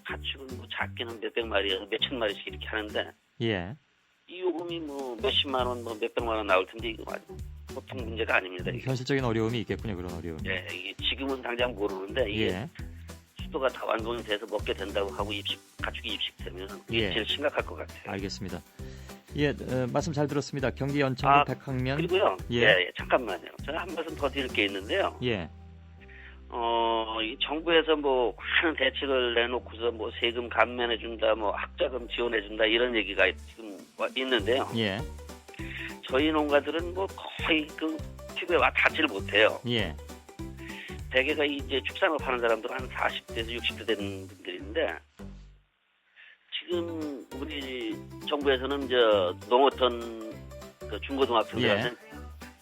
가축은 뭐 작게는 몇백 마리, 몇천 마리씩 이렇게 하는데. 이 요금이 뭐 몇십만 원, 뭐 몇백만 원 나올 텐데 이거 보통 문제가 아닙니다. 이게. 현실적인 어려움이 있겠군요. 그런 어려움. 이게 지금은 당장 모르는데 이게 수도가 다 완공이 돼서 먹게 된다고 하고 가축이 입식되면 제일 심각할 것 같아요. 알겠습니다. 말씀 잘 들었습니다. 경기 연천군 백학면. 그리고요. 잠깐만요. 제가 한 말씀 더 드릴 게 있는데요. 이 정부에서 뭐 많은 대책을 내놓고서 뭐 세금 감면해준다, 뭐 학자금 지원해준다 이런 얘기가 지금 있는데요. 저희 농가들은 뭐 거의 그 피부에 와 닿지를 못해요. 대개가 이제 축산업 하는 사람들은 한 40대에서 60대 되는 분들인데 지금 우리 정부에서는 농어촌 그 중고등학생들한테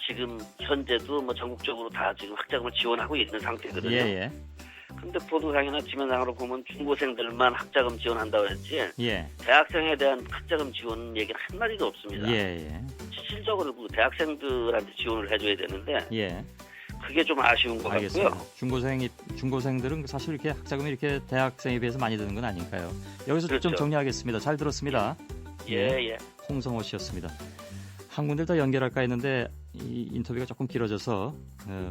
지금 현재도 뭐 전국적으로 다 지금 학자금을 지원하고 있는 상태거든요. 근데 보도상이나 지면상으로 보면 중고생들만 학자금 지원한다고 했지 대학생에 대한 학자금 지원 얘기는 한마디도 없습니다. 실질적으로 그 대학생들한테 지원을 해줘야 되는데 그게 좀 아쉬운 것 알겠습니다. 같고요. 중고생들은 사실 이렇게 학자금이 이렇게 대학생에 비해서 많이 드는 건 아닐까요? 여기서 좀 정리하겠습니다. 잘 들었습니다. 홍성호 씨였습니다. 한 군데 더 연결할까 했는데 이 인터뷰가 조금 길어져서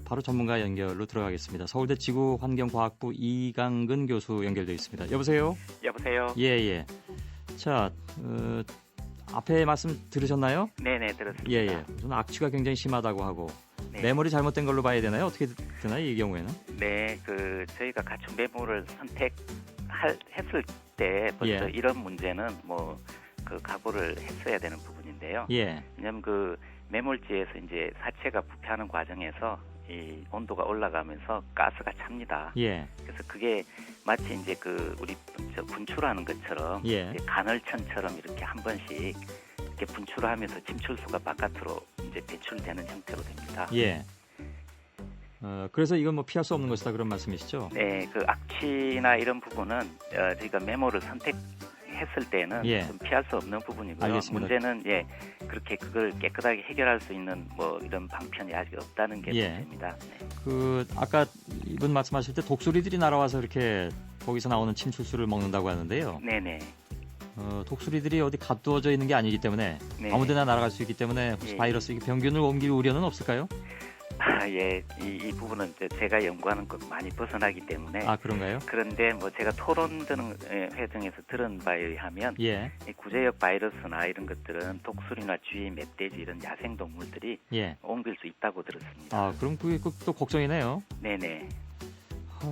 바로 전문가 연결로 들어가겠습니다. 서울대 지구환경과학부 이강근 교수 연결되어 있습니다. 여보세요? 여보세요? 자, 앞에 말씀 들으셨나요? 네네, 들었습니다. 우선 악취가 굉장히 심하다고 하고 매몰이 잘못된 걸로 봐야 되나요? 어떻게 되나요? 이 경우에는? 저희가 가축 매몰을 선택했을 때 벌써 이런 문제는 뭐 그 각오를 했어야 되는 부분인데요. 왜냐하면 그 매몰지에서 이제 사체가 부패하는 과정에서 이 온도가 올라가면서 가스가 찹니다. 그래서 그게 마치 이제 그 우리 분출하는 것처럼 간헐천처럼 이렇게 한 번씩 이렇게 분출하면서 침출수가 바깥으로 이제 배출되는 형태로 됩니다. 그래서 이건 뭐 피할 수 없는 것이다 그런 말씀이시죠? 그 악취나 이런 부분은 저희가 매몰을 선택했을 때는 좀 피할 수 없는 부분이고요. 알겠습니다. 문제는 그렇게 그걸 깨끗하게 해결할 수 있는 뭐 이런 방편이 아직 없다는 게 문제입니다. 그 아까 이분 말씀하실 때 독수리들이 날아와서 이렇게 거기서 나오는 침출수를 먹는다고 하는데요. 독수리들이 어디 갓두어져 있는 게 아니기 때문에 아무데나 날아갈 수 있기 때문에 혹시 바이러스 병균을 옮길 우려는 없을까요? 이 부분은 제가 연구하는 것 많이 벗어나기 때문에. 그런가요? 그런데 뭐 제가 토론 등 회 등에서 들은 바에 의하면 이 구제역 바이러스나 이런 것들은 독수리나 쥐, 멧돼지 이런 야생 동물들이 옮길 수 있다고 들었습니다. 그럼 그게 또 걱정이네요.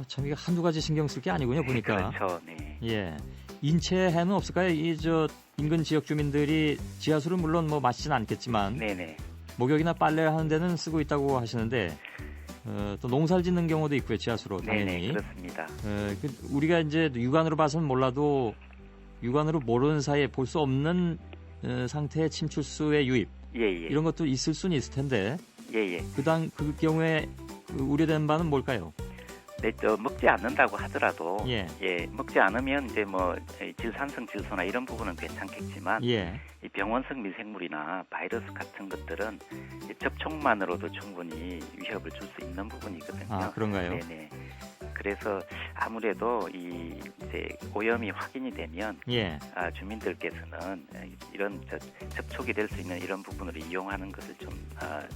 참 이게 한두 가지 신경 쓸 게 아니군요, 보니까. 그렇죠. 인체해는 없을까요? 인근 지역 주민들이 지하수를 물론 뭐 마시진 않겠지만 네네. 목욕이나 빨래를 하는 데는 쓰고 있다고 하시는데 또 농사를 짓는 경우도 있고요. 지하수로 당연히. 네네, 그렇습니다. 우리가 이제 육안으로 봐서는 몰라도 육안으로 모르는 사이에 볼 수 없는 상태의 침출수의 유입 이런 것도 있을 수는 있을 텐데 그 경우에 우려되는 바는 뭘까요? 네, 먹지 않는다고 하더라도 먹지 않으면 이제 뭐 질산성 질소나 이런 부분은 괜찮겠지만 이 병원성 미생물이나 바이러스 같은 것들은 접촉만으로도 충분히 위협을 줄 수 있는 부분이거든요. 아, 그런가요? 네네. 그래서 아무래도 이 이제 오염이 확인이 되면 주민들께서는 이런 접촉이 될 수 있는 이런 부분을 이용하는 것을 좀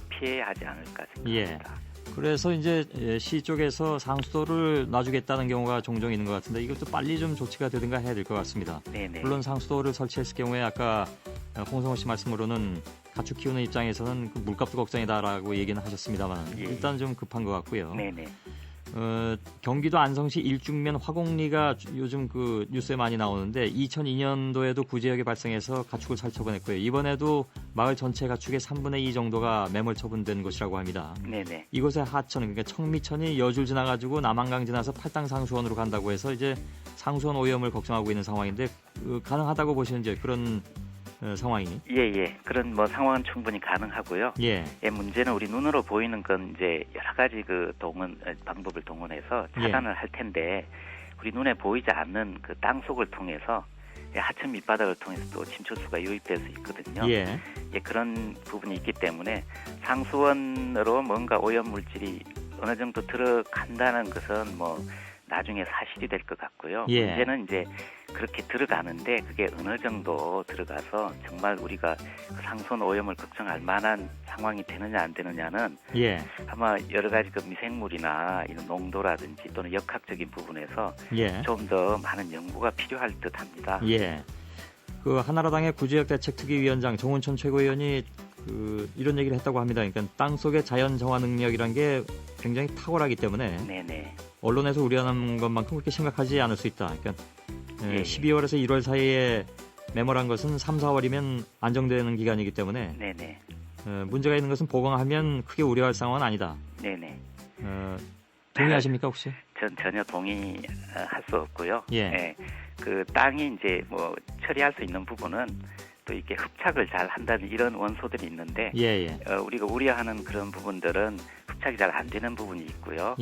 피해야 하지 않을까 생각합니다. 그래서 이제 시 쪽에서 상수도를 놔주겠다는 경우가 종종 있는 것 같은데 이것도 빨리 좀 조치가 되든가 해야 될 것 같습니다. 네네. 물론 상수도를 설치했을 경우에 아까 홍성호 씨 말씀으로는 가축 키우는 입장에서는 그 물값도 걱정이다라고 얘기는 하셨습니다만 일단 좀 급한 것 같고요. 네네. 경기도 안성시 일중면 화곡리가 요즘 그 뉴스에 많이 나오는데 2002년도에도 구지역에 발생해서 가축을 살처분했고요. 이번에도 마을 전체 가축의 3분의 2 정도가 매몰 처분된 것이라고 합니다. 네네. 이곳의 하천, 그러니까 청미천이 여줄 지나가지고 남한강 지나서 팔당 상수원으로 간다고 해서 이제 상수원 오염을 걱정하고 있는 상황인데 가능하다고 보시는지 그런 상황이? 그런 뭐 상황은 충분히 가능하고요. 문제는 우리 눈으로 보이는 건 이제 여러 가지 그 방법을 동원해서 차단을 할 텐데 우리 눈에 보이지 않는 그 땅 속을 통해서 하천 밑바닥을 통해서 또 침출수가 유입될 수 있거든요. 그런 부분이 있기 때문에 상수원으로 뭔가 오염 물질이 어느 정도 들어간다는 것은 뭐 나중에 사실이 될 것 같고요. 문제는 이제 그렇게 들어가는데 그게 어느 정도 들어가서 정말 우리가 그 상수원 오염을 걱정할 만한 상황이 되느냐 안 되느냐는 아마 여러 가지 그 미생물이나 이런 농도라든지 또는 역학적인 부분에서 좀 더 많은 연구가 필요할 듯합니다. 그 한나라당의 구지역 대책특위위원장 정운천 최고위원이 이런 얘기를 했다고 합니다. 그러니까 땅 속의 자연 정화 능력이란 게 굉장히 탁월하기 때문에 언론에서 우려하는 것만큼 그렇게 심각하지 않을 수 있다. 그러니까 12월에서 1월 사이에 매몰한 것은 3, 4월이면 안정되는 기간이기 때문에 문제가 있는 것은 보강하면 크게 우려할 상황은 아니다. 동의하십니까 혹시? 전 전혀 동의할 수 없고요. 그 땅이 이제 뭐 처리할 수 있는 부분은 또 이렇게 흡착을 잘 한다는 이런 원소들이 있는데 우리가 우려하는 그런 부분들은 흡착이 잘 안 되는 부분이 있고요.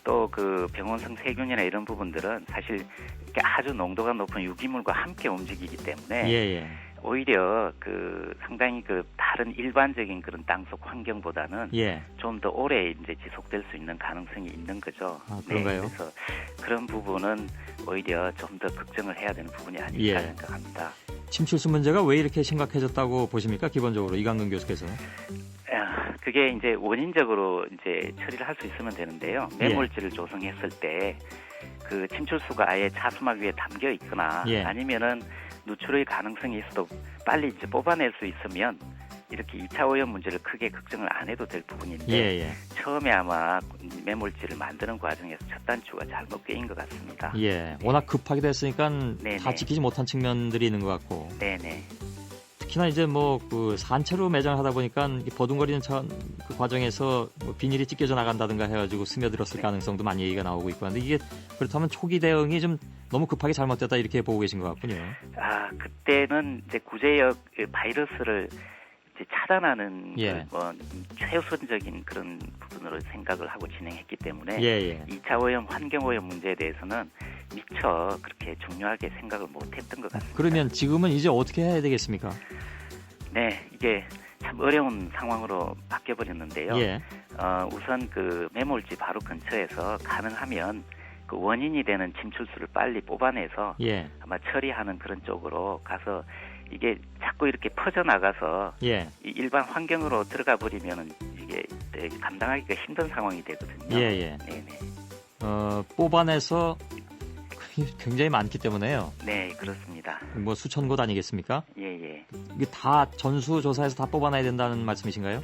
또 그 병원성 세균이나 이런 부분들은 사실 이렇게 아주 농도가 높은 유기물과 함께 움직이기 때문에 오히려 그 상당히 그 다른 일반적인 그런 땅속 환경보다는 좀 더 오래 이제 지속될 수 있는 가능성이 있는 거죠. 그런가요? 그래서 그런 부분은 오히려 좀 더 걱정을 해야 되는 부분이 아닐까 생각합니다. 침출수 문제가 왜 이렇게 심각해졌다고 보십니까? 기본적으로 이강근 교수께서. 그게 이제 원인적으로 이제 처리를 할 수 있으면 되는데요. 매몰질을 조성했을 때 그 침출수가 아예 차수막 위에 담겨 있거나 아니면은 누출의 가능성이 있어도 빨리 이제 뽑아낼 수 있으면 이렇게 2차 오염 문제를 크게 걱정을 안 해도 될 부분인데 처음에 아마 매몰질을 만드는 과정에서 첫 단추가 잘못 깨인 것 같습니다. 워낙 급하게 됐으니까 다 지키지 못한 측면들이 있는 것 같고. 특히나 이제 뭐 그 산채로 매장을 하다 보니까 버둥거리는 그 과정에서 뭐 비닐이 찢겨져 나간다든가 해가지고 스며들었을 가능성도 많이 얘기가 나오고 있고 한데 이게 그렇다면 초기 대응이 좀 너무 급하게 잘못됐다 이렇게 보고 계신 것 같군요. 그때는 이제 구제역 바이러스를 이제 차단하는 뭐 최우선적인 그런 부분으로 생각을 하고 진행했기 때문에 2차 오염, 환경 오염 문제에 대해서는 미처 그렇게 중요하게 생각을 못했던 것 같습니다. 그러면 지금은 이제 어떻게 해야 되겠습니까? 이게 참 어려운 상황으로 바뀌어버렸는데요. 우선 그 매몰지 바로 근처에서 가능하면 그 원인이 되는 침출수를 빨리 뽑아내서 아마 처리하는 그런 쪽으로 가서 이게 자꾸 이렇게 퍼져나가서 일반 환경으로 들어가 버리면은 이게 감당하기가 힘든 상황이 되거든요. 뽑아내서 굉장히 많기 때문에요. 그렇습니다. 뭐 수천 곳 아니겠습니까? 이게 다 전수조사해서 다 뽑아내야 된다는 말씀이신가요?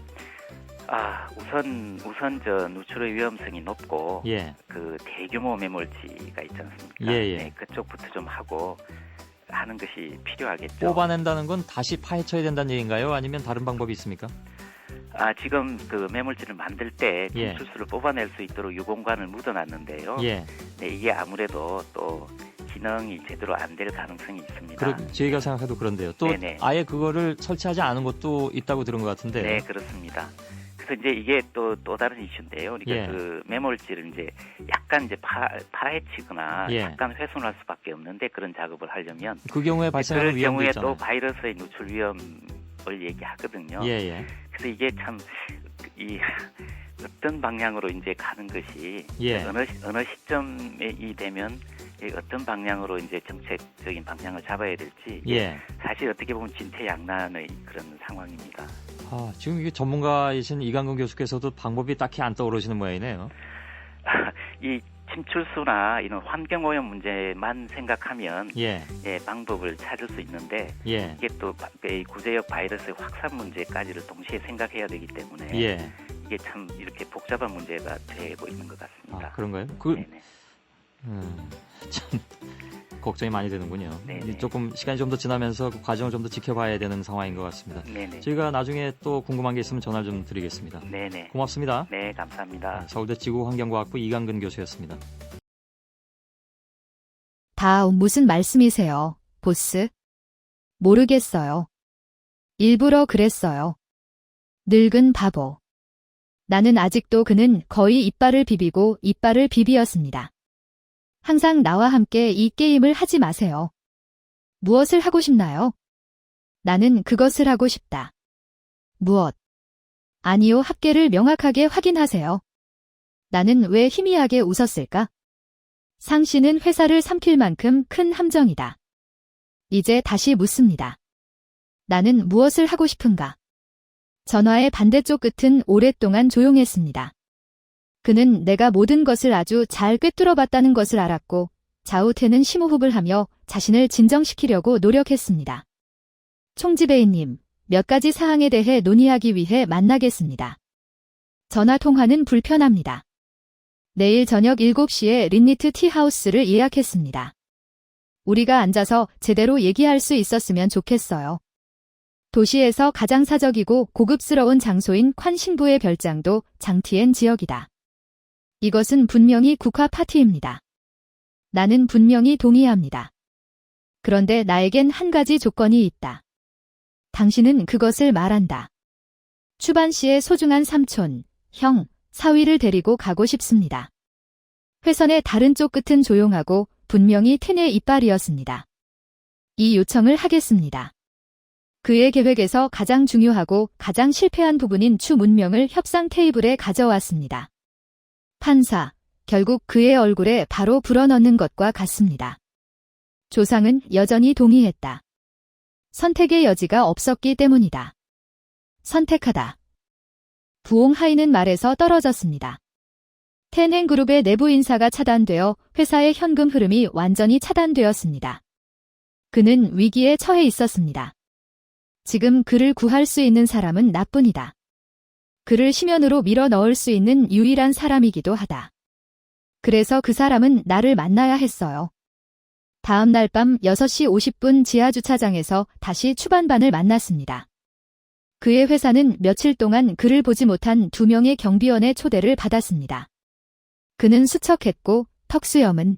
우선 저 누출의 위험성이 높고 그 대규모 매몰지가 있지 않습니까? 그쪽부터 좀 하고 하는 것이 필요하겠죠. 뽑아낸다는 건 다시 파헤쳐야 된다는 얘기인가요? 아니면 다른 방법이 있습니까? 지금 그 매몰질을 만들 때 예. 침출수를 뽑아낼 수 있도록 유공관을 묻어놨는데요. 예. 네, 이게 아무래도 또 기능이 제대로 안 될 가능성이 있습니다. 저희가 생각해도 그런데요. 또 네네. 아예 그거를 설치하지 않은 곳도 있다고 들은 것 같은데. 네, 그렇습니다. 그래서 이제 이게 또 다른 이슈인데요. 그러니까 예. 그 매몰질을 이제 약간 이제 파헤치거나 예. 약간 훼손할 수밖에 없는데 그런 작업을 하려면 그 경우에 발생하는 그럴 위험도 경우에 있잖아요. 또 바이러스의 누출 위험을 얘기하거든요. 예. 그래서 이게 참 이 어떤 방향으로 이제 가는 것이 예. 어느 시점에 되면 어떤 방향으로 이제 정책적인 방향을 잡아야 될지 예. 사실 어떻게 보면 진퇴양난의 그런 상황입니다. 지금 이게 전문가이신 이강근 교수께서도 방법이 딱히 안 떠오르시는 모양이네요. 이 침출수나 이런 환경오염 문제만 생각하면 방법을 찾을 수 있는데 이게 또 구제역 바이러스의 확산 문제까지를 동시에 생각해야 되기 때문에 이게 참 이렇게 복잡한 문제가 되고 있는 것 같습니다. 그런가요? 참 걱정이 많이 되는군요. 조금 시간이 좀 더 지나면서 그 과정을 좀 더 지켜봐야 되는 상황인 것 같습니다. 저희가 나중에 또 궁금한 게 있으면 전화를 좀 드리겠습니다. 고맙습니다. 네, 감사합니다. 서울대 지구환경과학부 이강근 교수였습니다. 다 무슨 말씀이세요, 보스? 모르겠어요. 일부러 그랬어요. 늙은 바보. 나는 아직도 그는 거의 이빨을 비비고 이빨을 비비었습니다. 항상 나와 함께 이 게임을 하지 마세요. 무엇을 하고 싶나요? 나는 그것을 하고 싶다. 무엇? 아니요, 합계를 명확하게 확인하세요. 나는 왜 희미하게 웃었을까? 상 씨는 회사를 삼킬 만큼 큰 함정이다. 이제 다시 묻습니다. 나는 무엇을 하고 싶은가? 전화의 반대쪽 끝은 오랫동안 조용했습니다. 그는 내가 모든 것을 아주 잘 꿰뚫어봤다는 것을 알았고 좌우태는 심호흡을 하며 자신을 진정시키려고 노력했습니다. 총지배인님, 몇 가지 사항에 대해 논의하기 위해 만나겠습니다. 전화 통화는 불편합니다. 내일 저녁 7시에 린니트 티하우스를 예약했습니다. 우리가 앉아서 제대로 얘기할 수 있었으면 좋겠어요. 도시에서 가장 사적이고 고급스러운 장소인 콴 신부의 별장도 장티엔 지역이다. 이것은 분명히 국화 파티입니다. 나는 분명히 동의합니다. 그런데 나에겐 한 가지 조건이 있다. 당신은 그것을 말한다. 추반 씨의 소중한 삼촌, 형, 사위를 데리고 가고 싶습니다. 회선의 다른 쪽 끝은 조용하고 분명히 텐의 이빨이었습니다. 이 요청을 하겠습니다. 그의 계획에서 가장 중요하고 가장 실패한 부분인 추 문명을 협상 테이블에 가져왔습니다. 판사, 결국 그의 얼굴에 바로 불어넣는 것과 같습니다. 조상은 여전히 동의했다. 선택의 여지가 없었기 때문이다. 선택하다. 부옹 하이는 말에서 떨어졌습니다. 텐행그룹의 내부 인사가 차단되어 회사의 현금 흐름이 완전히 차단되었습니다. 그는 위기에 처해 있었습니다. 지금 그를 구할 수 있는 사람은 나뿐이다. 그를 심연으로 밀어 넣을 수 있는 유일한 사람이기도 하다. 그래서 그 사람은 나를 만나야 했어요. 다음 날 밤 6시 50분 지하주차장에서 다시 추반반을 만났습니다. 그의 회사는 며칠 동안 그를 보지 못한 2명의 경비원의 초대를 받았습니다. 그는 수척했고 턱수염은